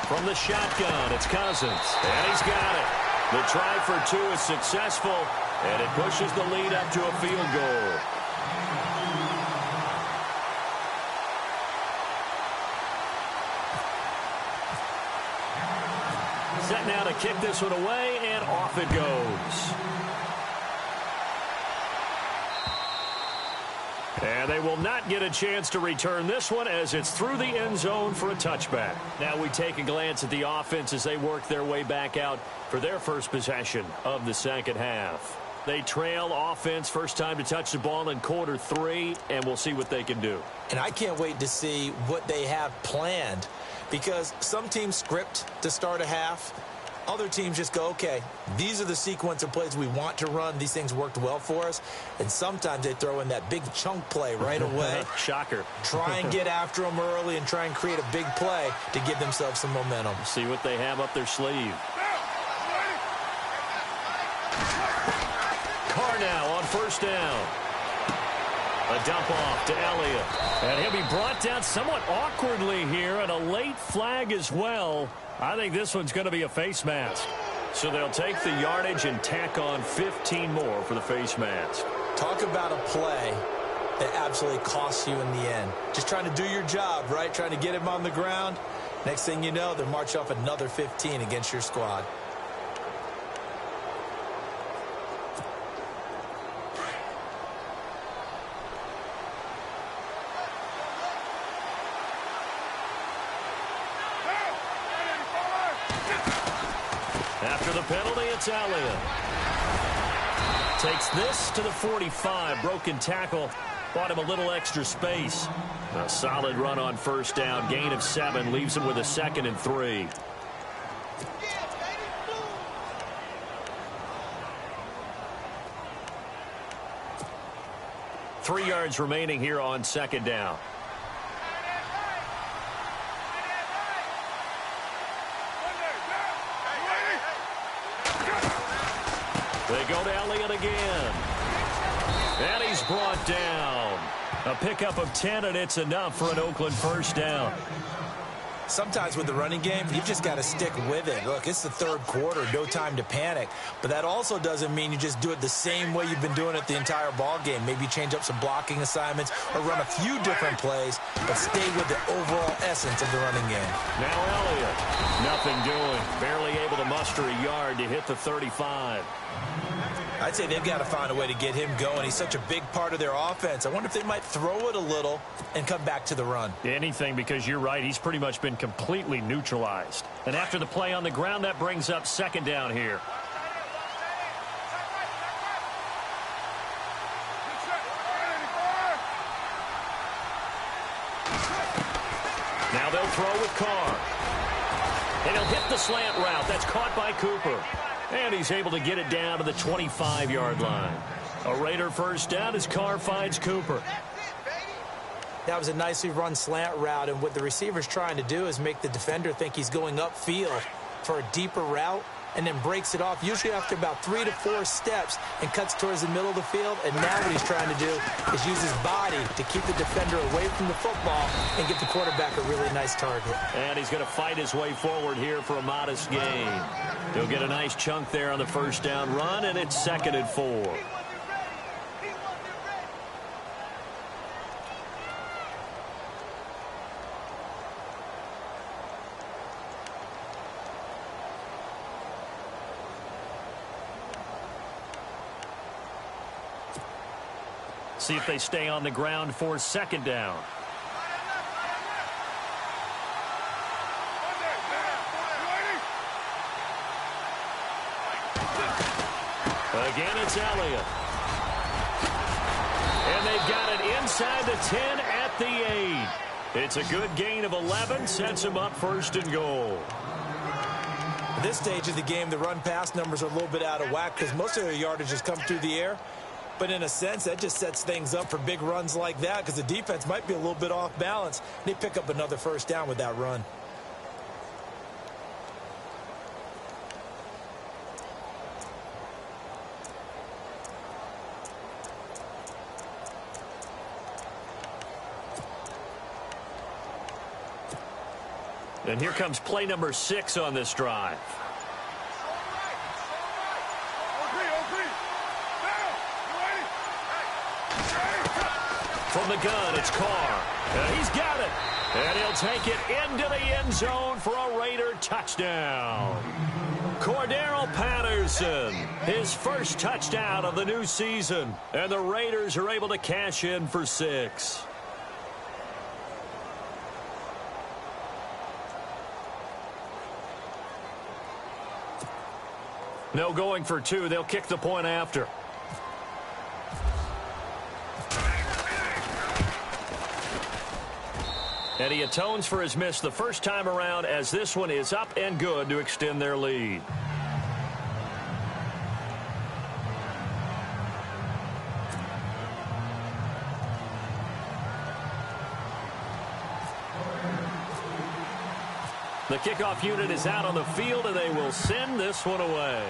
From the shotgun, it's Cousins. And he's got it. The try for 2 is successful, and it pushes the lead up to a field goal. Set now to kick this one away, and off it goes. And they will not get a chance to return this one as it's through the end zone for a touchback. Now we take a glance at the offense as they work their way back out for their first possession of the 2nd half. They trail offense, first time to touch the ball in quarter 3, and we'll see what they can do. And I can't wait to see what they have planned, because some teams script to start a half. Other teams just go, okay, these are the sequence of plays we want to run. These things worked well for us. And sometimes they throw in that big chunk play right away. Shocker. Try and get after them early and try and create a big play to give themselves some momentum. See what they have up their sleeve. Carr now on 1st down. A dump off to Elliott. And he'll be brought down somewhat awkwardly here, and a late flag as well. I think this one's going to be a face mask. So they'll take the yardage and tack on 15 more for the face mask. Talk about a play that absolutely costs you in the end. Just trying to do your job, right? Trying to get him on the ground. Next thing you know, they're marching off another 15 against your squad. After the penalty, it's Elliott. Takes this to the 45. Broken tackle. Bought him a little extra space. A solid run on first down. Gain of 7. Leaves him with a 2nd and 3. Three yards remaining here on 2nd down. They go to Elliott again. And he's brought down. A pickup of 10, and it's enough for an Oakland first down. Sometimes with the running game, you've just got to stick with it. Look, it's the third quarter, no time to panic. But that also doesn't mean you just do it the same way you've been doing it the entire ball game. Maybe change up some blocking assignments or run a few different plays, but stay with the overall essence of the running game. Now Elliott, nothing doing. Barely able to muster a yard to hit the 35. I'd say they've got to find a way to get him going. He's such a big part of their offense. I wonder if they might throw it a little and come back to the run. Anything, because you're right. He's pretty much been completely neutralized. And after the play on the ground, that brings up 2nd down here. Now they'll throw with Carr. And he'll hit the slant route. That's caught by Cooper. And he's able to get it down to the 25-yard line. A Raider first down as Carr finds Cooper. That was a nicely run slant route, and what the receiver's trying to do is make the defender think he's going upfield for a deeper route and then breaks it off, usually after about 3 to 4 steps, and cuts towards the middle of the field. And now what he's trying to do is use his body to keep the defender away from the football and get the quarterback a really nice target. And he's going to fight his way forward here for a modest gain. He'll get a nice chunk there on the first down run, and it's 2nd and 4. See if they stay on the ground for 2nd down. Again, it's Elliott. And they've got it inside the 10 at the 8. It's a good gain of 11, sets him up 1st and goal. At this stage of the game, the run-pass numbers are a little bit out of whack because most of their yardage has come through the air. But in a sense, that just sets things up for big runs like that because the defense might be a little bit off balance. They pick up another first down with that run. And here comes play number 6 on this drive. From the gun, it's Carr. And he's got it. And he'll take it into the end zone for a Raider touchdown. Cordero Patterson, his first touchdown of the new season. And the Raiders are able to cash in for 6. No going for 2. They'll kick the point after. And he atones for his miss the first time around as this one is up and good to extend their lead. The kickoff unit is out on the field, and they will send this one away.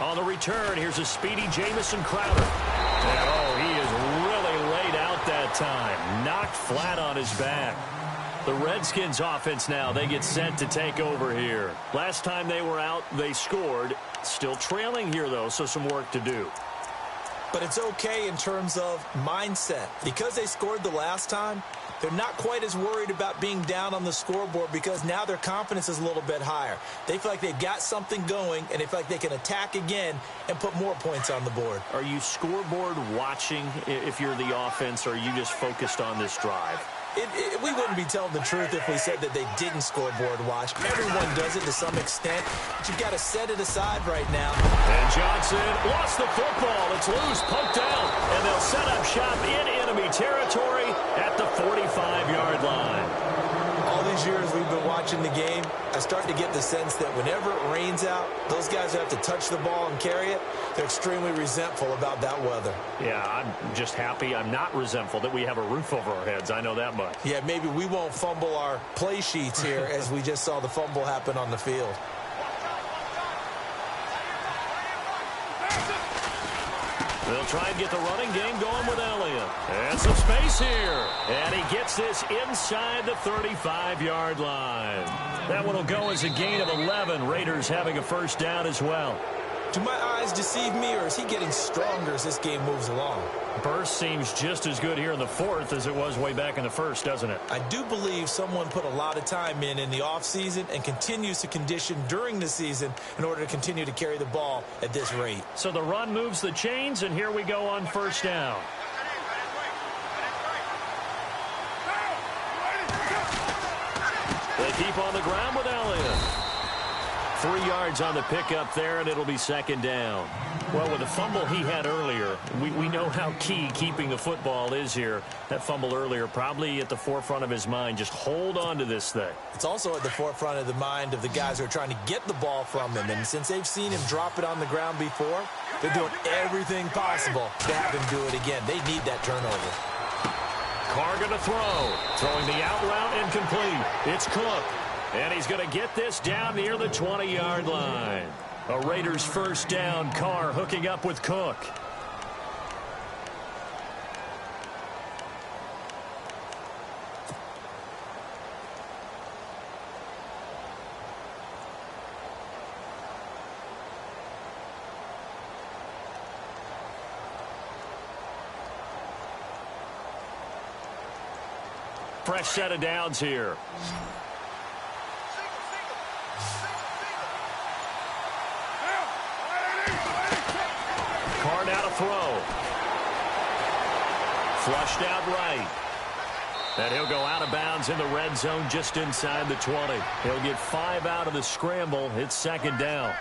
On the return, here's a speedy Jamison Crowder. And, oh, he is really laid out that time. Knocked flat on his back. The Redskins offense now, they get sent to take over here. Last time they were out, they scored. Still trailing here, though, so some work to do. But it's okay in terms of mindset. Because they scored the last time, they're not quite as worried about being down on the scoreboard because now their confidence is a little bit higher. They feel like they've got something going, and they feel like they can attack again and put more points on the board. Are you scoreboard watching if you're the offense, or are you just focused on this drive? We wouldn't be telling the truth if we said that they didn't scoreboard watch. Everyone does it to some extent, but you've got to set it aside right now. And Johnson lost the football. It's loose, poked out, and they'll set up shop in enemy territory at the 45-yard line. All these years we've been watching the game, I start to get the sense that whenever it rains out, those guys who have to touch the ball and carry it, they're extremely resentful about that weather. Yeah, I'm just happy I'm not resentful that we have a roof over our heads. I know that much. Yeah, maybe we won't fumble our play sheets here as we just saw the fumble happen on the field. They'll try and get the running game going with Elliott. And some space here. And he gets this inside the 35-yard line. That one will go as a gain of 11. Raiders having a first down as well. Do my eyes deceive me, or is he getting stronger as this game moves along? Burst seems just as good here in the fourth as it was way back in the first, doesn't it? I do believe someone put a lot of time in the offseason and continues to condition during the season in order to continue to carry the ball at this rate. So the run moves the chains, and here we go on first down. They keep on the ground with Elliott. 3 yards on the pickup there, and it'll be second down. Well, with the fumble he had earlier, we know how key keeping the football is here. That fumble earlier probably at the forefront of his mind. Just hold on to this thing. It's also at the forefront of the mind of the guys who are trying to get the ball from him. And since they've seen him drop it on the ground before, they're doing everything possible to have him do it again. They need that turnover. Carr going to throw. Throwing the out route incomplete. It's Cook. And he's going to get this down near the 20-yard line. A Raiders first down. Carr hooking up with Cook. Fresh set of downs here. Carr now to throw. Flushed out right. And he'll go out of bounds in the red zone just inside the 20. He'll get 5 out of the scramble. It's second down.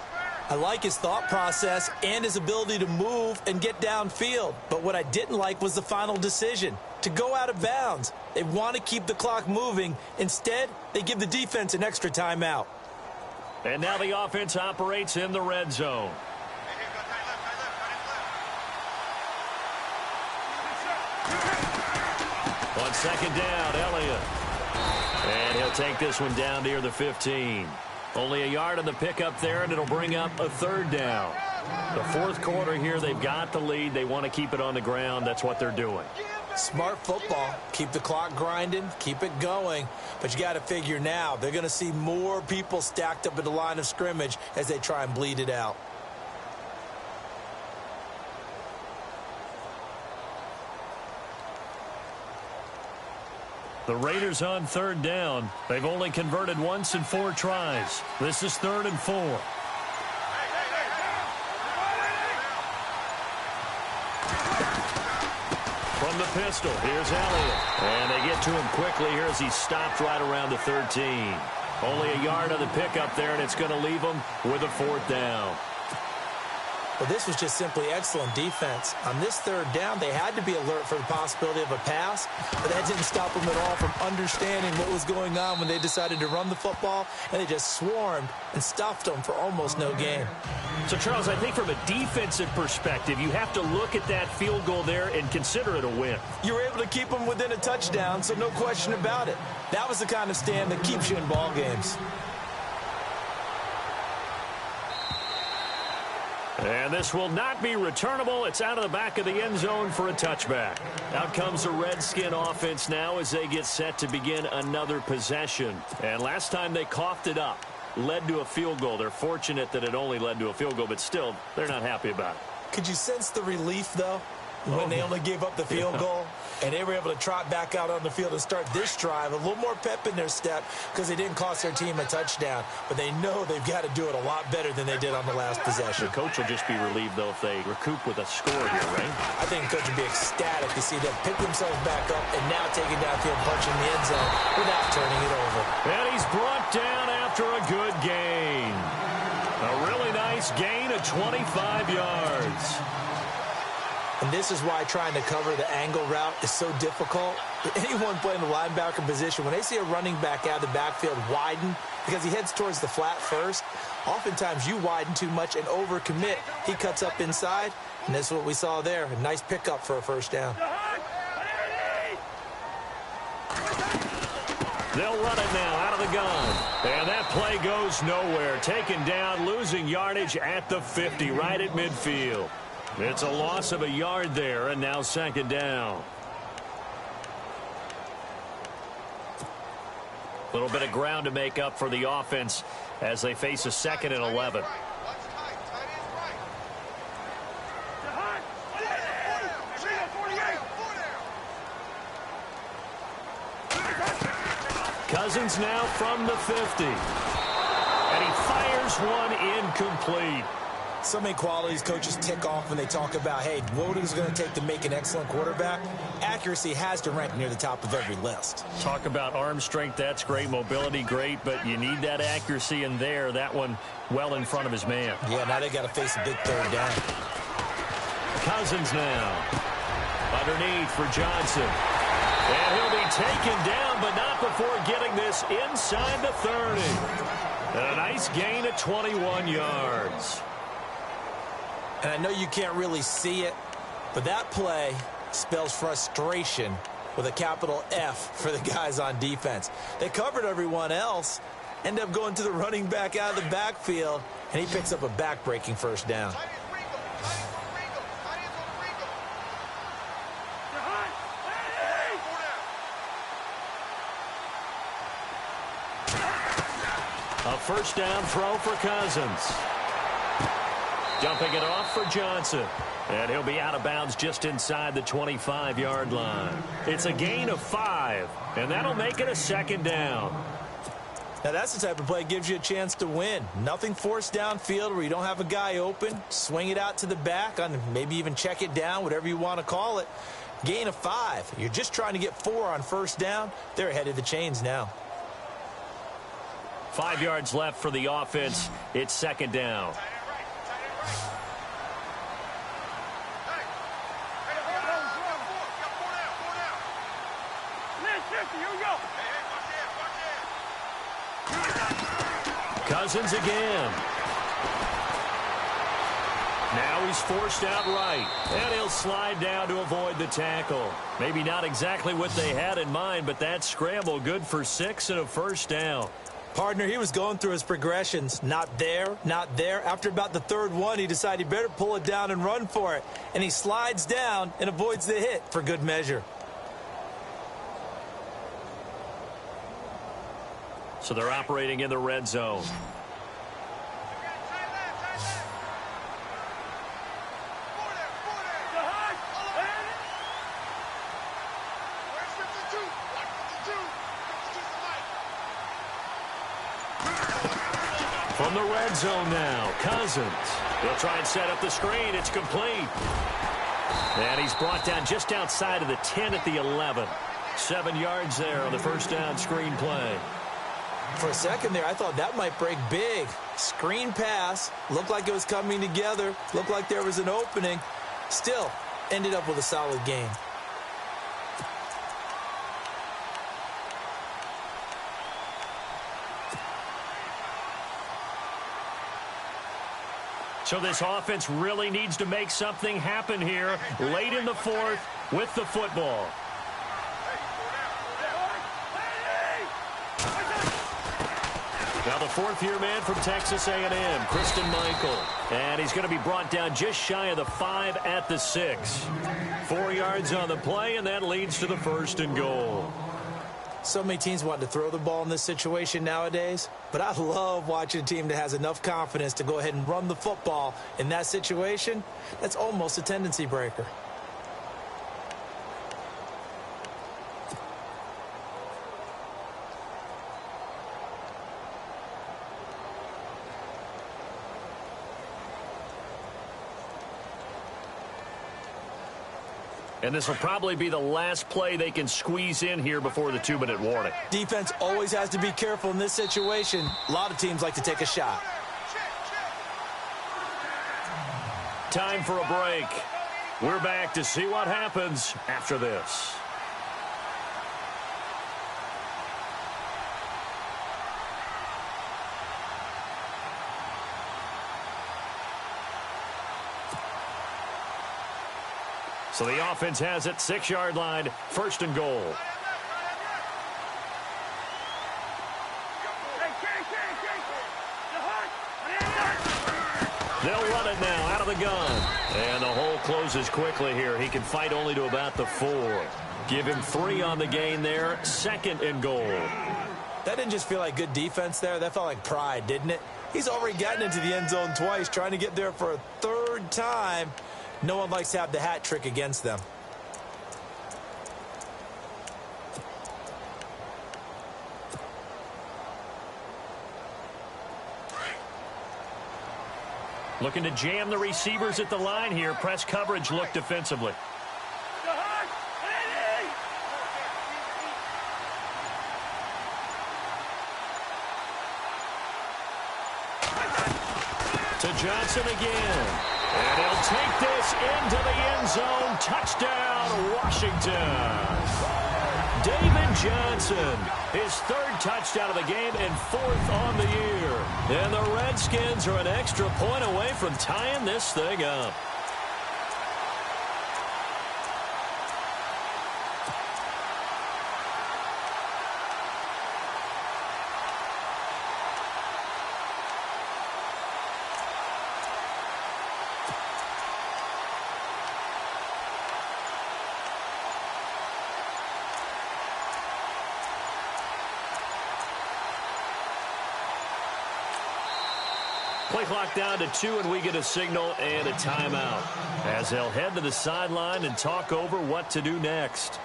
I like his thought process and his ability to move and get downfield. But what I didn't like was the final decision, to go out of bounds. They want to keep the clock moving. Instead, they give the defense an extra timeout. And now the offense operates in the red zone. On second down, Elliott. And he'll take this one down near the 15. Only a yard on the pickup there, and it'll bring up a third down. The fourth quarter here, they've got the lead. They want to keep it on the ground. That's what they're doing. Smart football. Keep the clock grinding. Keep it going. But you got to figure now, they're going to see more people stacked up at the line of scrimmage as they try and bleed it out. The Raiders on third down. They've only converted once in 4 tries. This is 3rd and 4. From the pistol, here's Elliott. And they get to him quickly here as he's stopped right around the 13. Only a yard on the pickup there, and it's going to leave him with a 4th down. Well, this was just simply excellent defense. On this third down, they had to be alert for the possibility of a pass, but that didn't stop them at all from understanding what was going on when they decided to run the football, and they just swarmed and stuffed them for almost no gain. So, Charles, I think from a defensive perspective, you have to look at that field goal there and consider it a win. You were able to keep them within a touchdown, so no question about it. That was the kind of stand that keeps you in ball games. And this will not be returnable. It's out of the back of the end zone for a touchback. Out comes the Redskin offense now as they get set to begin another possession. And last time they coughed it up, led to a field goal. They're fortunate that it only led to a field goal, but still, they're not happy about it. Could you sense the relief, though? when they only gave up the field goal, and they were able to trot back out on the field and start this drive. A little more pep in their step because they didn't cost their team a touchdown, but they know they've got to do it a lot better than they did on the last possession. The coach will just be relieved, though, if they recoup with a score here, right? I think the coach would be ecstatic to see them pick themselves back up and now take it downfield, punching the end zone without turning it over. And he's brought down after a good gain. A really nice gain of 25 yards. And this is why trying to cover the angle route is so difficult. Anyone playing the linebacker position, when they see a running back out of the backfield widen because he heads towards the flat first, oftentimes you widen too much and overcommit. He cuts up inside, and this is what we saw there. A nice pickup for a first down. They'll run it now out of the gun. And that play goes nowhere. Taken down, losing yardage at the 50, right at midfield. It's a loss of a yard there, and now second down. A little bit of ground to make up for the offense as they face a 2nd and 11. Cousins now from the 50. And he fires one incomplete. So many qualities coaches tick off when they talk about, hey, what is it going to take to make an excellent quarterback? Accuracy has to rank near the top of every list. Talk about arm strength, that's great. Mobility, great, but you need that accuracy in there. That one well in front of his man. Yeah, now they got to face a big third down. Cousins now. Underneath for Johnson. And he'll be taken down, but not before getting this inside the 30. And a nice gain of 21 yards. And I know you can't really see it, but that play spells frustration with a capital F for the guys on defense. They covered everyone else, end up going to the running back out of the backfield, and he picks up a back-breaking first down. A first down throw for Cousins. Dumping it off for Johnson. And he'll be out of bounds just inside the 25-yard line. It's a gain of 5, and that'll make it a second down. Now, that's the type of play that gives you a chance to win. Nothing forced downfield where you don't have a guy open. Swing it out to the back, on maybe even check it down, whatever you want to call it. Gain of 5. You're just trying to get 4 on first down. They're ahead of the chains now. 5 yards left for the offense. It's second down. Cousins again. Now he's forced out right, and he'll slide down to avoid the tackle. Maybe not exactly what they had in mind, but that scramble good for 6 and a first down. Partner, he was going through his progressions. Not there, not there. After about the third one, he decided he better pull it down and run for it. And he slides down and avoids the hit for good measure. So they're operating in the red zone. From the red zone now, Cousins. He'll try and set up the screen. It's complete. And he's brought down just outside of the 10 at the 11. 7 yards there on the first down screen play. For a second there, I thought that might break big. Screen pass. Looked like it was coming together. Looked like there was an opening. Still, ended up with a solid game. So this offense really needs to make something happen here late in the fourth with the football. Now the fourth-year man from Texas A&M, Christian Michael. And he's going to be brought down just shy of the 5 at the 6. 4 yards on the play, and that leads to the 1st and goal. So many teams want to throw the ball in this situation nowadays, but I love watching a team that has enough confidence to go ahead and run the football in that situation. That's almost a tendency breaker. And this will probably be the last play they can squeeze in here before the 2-minute warning. Defense always has to be careful in this situation. A lot of teams like to take a shot. Time for a break. We're back to see what happens after this. So the offense has it, 6-yard line, 1st and goal. They'll run it now out of the gun. And the hole closes quickly here. He can fight only to about the 4. Give him 3 on the gain there, 2nd and goal. That didn't just feel like good defense there. That felt like pride, didn't it? He's already gotten into the end zone twice, trying to get there for a 3rd time. No one likes to have the hat trick against them. Looking to jam the receivers at the line here. Press coverage look defensively. To Johnson again. And he'll take this into the end zone. Touchdown, Washington. David Johnson, his 3rd touchdown of the game and 4th on the year. And the Redskins are an extra point away from tying this thing up. Play clock down to 2, and we get a signal and a timeout as they'll head to the sideline and talk over what to do next.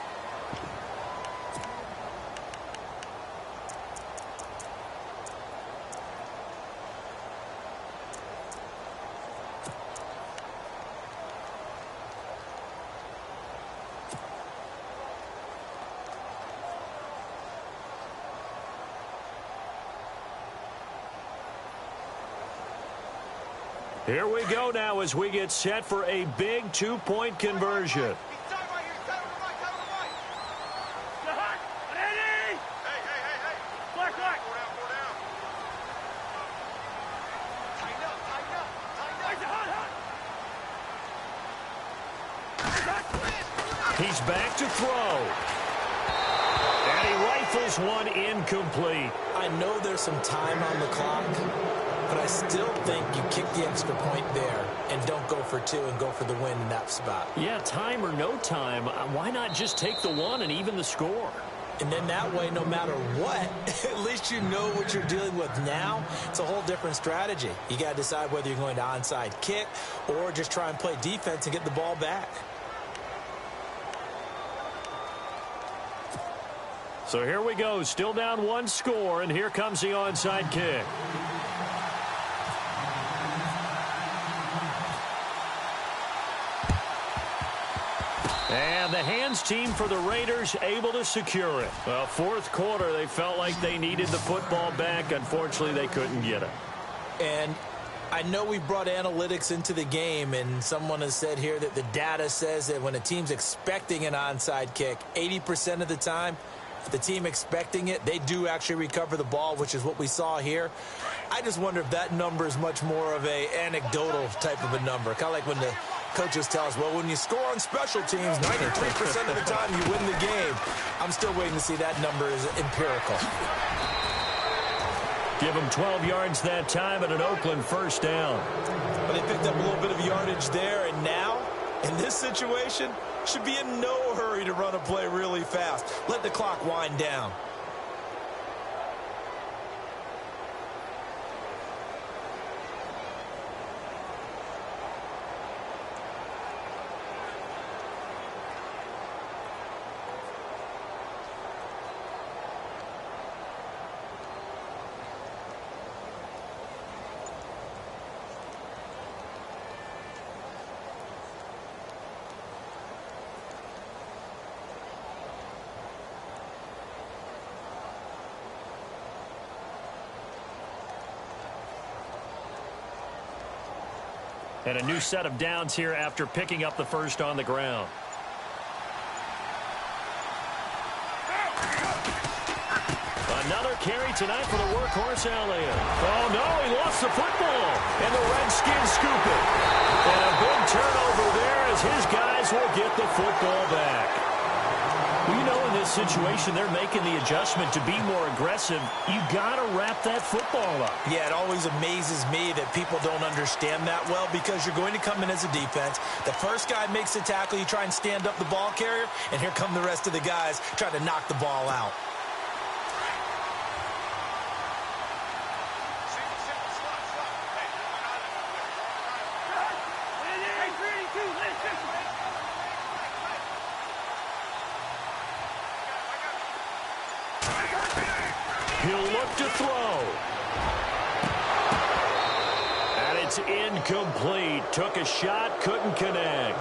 Here we go now as we get set for a big 2-point conversion. He's back to throw. And he rifles one incomplete. I know there's some time on the clock, but I still think you kick the extra point there and don't go for 2 and go for the win in that spot. Yeah, time or no time, why not just take the 1 and even the score? And then that way, no matter what, at least you know what you're dealing with now. It's a whole different strategy. You got to decide whether you're going to onside kick or just try and play defense and get the ball back. So here we go, still down 1 score, and here comes the onside kick. And the hands team for the Raiders able to secure it. Well, 4th quarter, they felt like they needed the football back. Unfortunately, they couldn't get it. And I know we brought analytics into the game, and someone has said here that the data says that when a team's expecting an onside kick, 80% of the time, the team expecting it, they do actually recover the ball, which is what we saw here. I just wonder if that number is much more of a anecdotal type of a number. Kind of like when the coaches tell us, well, when you score on special teams, 93% of the time you win the game. I'm still waiting to see that number is empirical. Give them 12 yards that time and an Oakland 1st down. But they picked up a little bit of yardage there, and now, in this situation, should be in no hurry to run a play really fast. Let the clock wind down. And a new set of downs here after picking up the first on the ground. Another carry tonight for the workhorse Elliott. Oh, no, he lost the football. And the Redskins scoop it. And a big turnover there as his guys will get the football back. Well, you know, in this situation, they're making the adjustment to be more aggressive. You got to wrap that football up. Yeah, it always amazes me that people don't understand that well because you're going to come in as a defense. The first guy makes the tackle, you try and stand up the ball carrier, and here come the rest of the guys trying to knock the ball out. He'll look to throw. And it's incomplete. Took a shot, couldn't connect.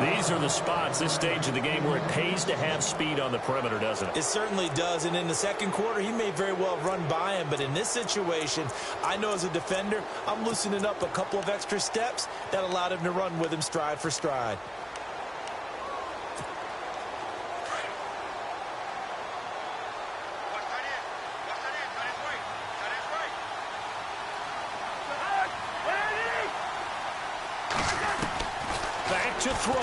These are the spots, this stage of the game, where it pays to have speed on the perimeter, doesn't it? It certainly does, and in the second quarter, he may very well run by him, but in this situation, I know as a defender, I'm loosening up a couple of extra steps that allowed him to run with him stride for stride. To throw.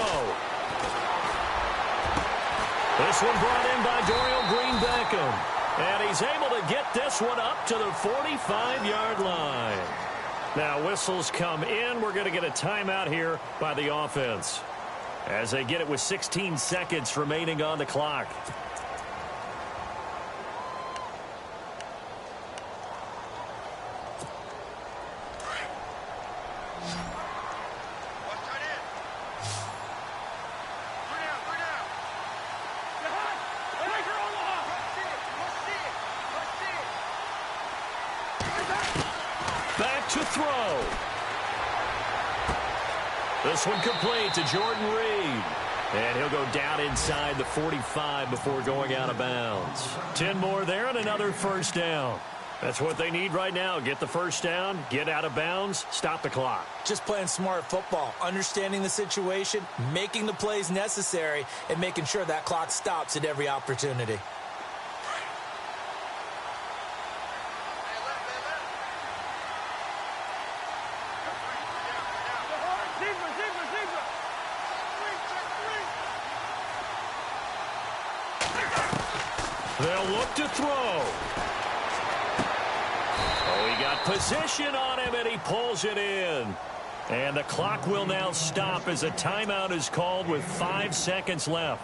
This one brought in by Dorial Green-Beckham. And he's able to get this one up to the 45-yard line. Now whistles come in. We're going to get a timeout here by the offense as they get it with 16 seconds remaining on the clock. Back to throw. This one complete to Jordan Reed. And he'll go down inside the 45 before going out of bounds. 10 more there and another first down. That's what they need right now. Get the first down, get out of bounds, stop the clock. Just playing smart football, understanding the situation, making the plays necessary, and making sure that clock stops at every opportunity. They'll look to throw. Oh, he got position on him, and he pulls it in. And the clock will now stop as a timeout is called with 5 seconds left.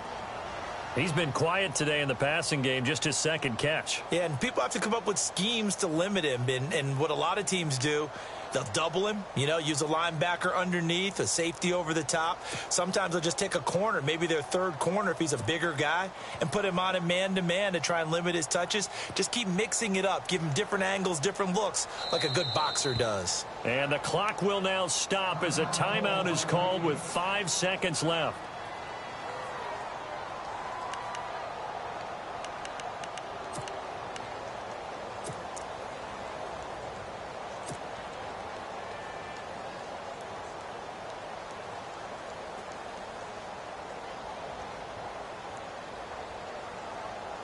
He's been quiet today in the passing game, just his second catch. Yeah, and people have to come up with schemes to limit him. And what a lot of teams do, they'll double him, you know, use a linebacker underneath, a safety over the top. Sometimes they'll just take a corner, maybe their third corner if he's a bigger guy, and put him on a man-to-man to try and limit his touches. Just keep mixing it up, give him different angles, different looks, like a good boxer does. And the clock will now stop as a timeout is called with 5 seconds left.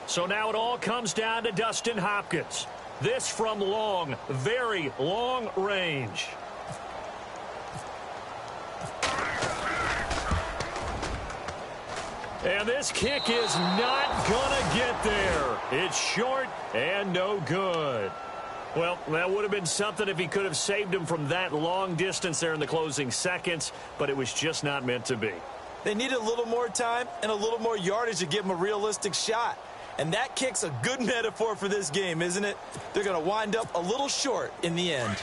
So now it all comes down to Dustin Hopkins. This from long, very long range. And this kick is not gonna get there. It's short and no good. Well, that would have been something if he could have saved him from that long distance there in the closing seconds, but it was just not meant to be. They need a little more time and a little more yardage to give him a realistic shot. And that kick's a good metaphor for this game, isn't it? They're going to wind up a little short in the end.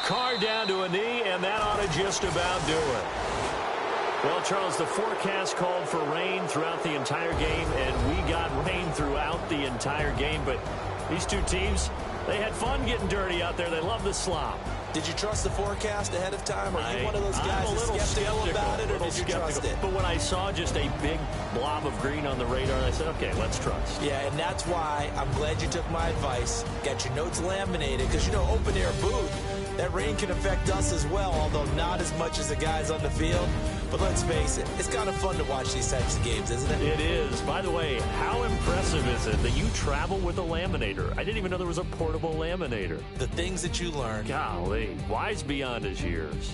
Carr down to a knee, and that ought to just about do it. Well, Charles, the forecast called for rain throughout the entire game, and we got rain throughout the entire game, but these two teams, they had fun getting dirty out there. They love the slop. Did you trust the forecast ahead of time? Are you one of those guys that's skeptical about it, or did you trust it? But when I saw just a big blob of green on the radar, I said, okay, let's trust. Yeah, and that's why I'm glad you took my advice. Got your notes laminated, because, open air booth, that rain can affect us as well, although not as much as the guys on the field. But let's face it, it's kind of fun to watch these types of games, isn't it? It is. By the way, how impressive is it that you travel with a laminator? I didn't even know there was a portable laminator. The things that you learn. Golly, wise beyond his years.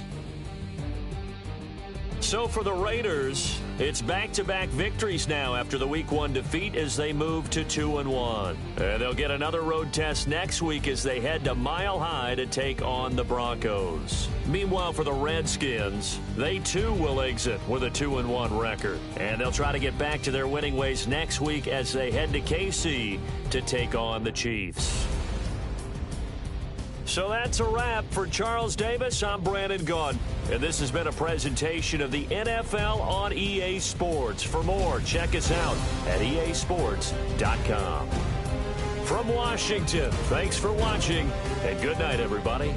So for the Raiders, it's back-to-back victories now after the Week 1 defeat as they move to 2-1. And they'll get another road test next week as they head to Mile High to take on the Broncos. Meanwhile, for the Redskins, they too will exit with a 2-1 record. And they'll try to get back to their winning ways next week as they head to KC to take on the Chiefs. So that's a wrap. For Charles Davis, I'm Brandon Gaudin. And this has been a presentation of the NFL on EA Sports. For more, check us out at easports.com. From Washington, thanks for watching, and good night, everybody.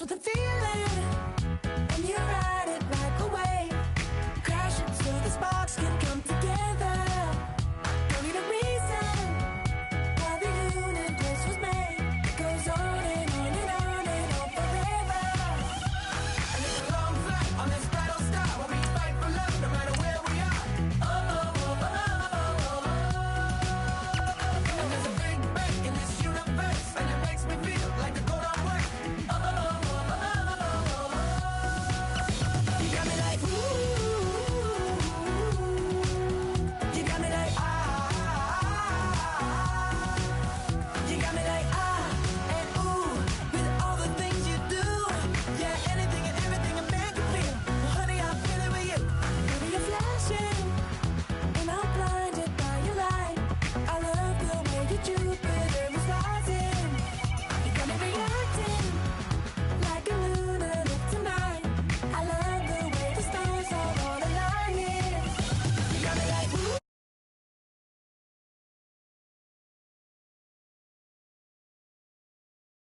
With the feeling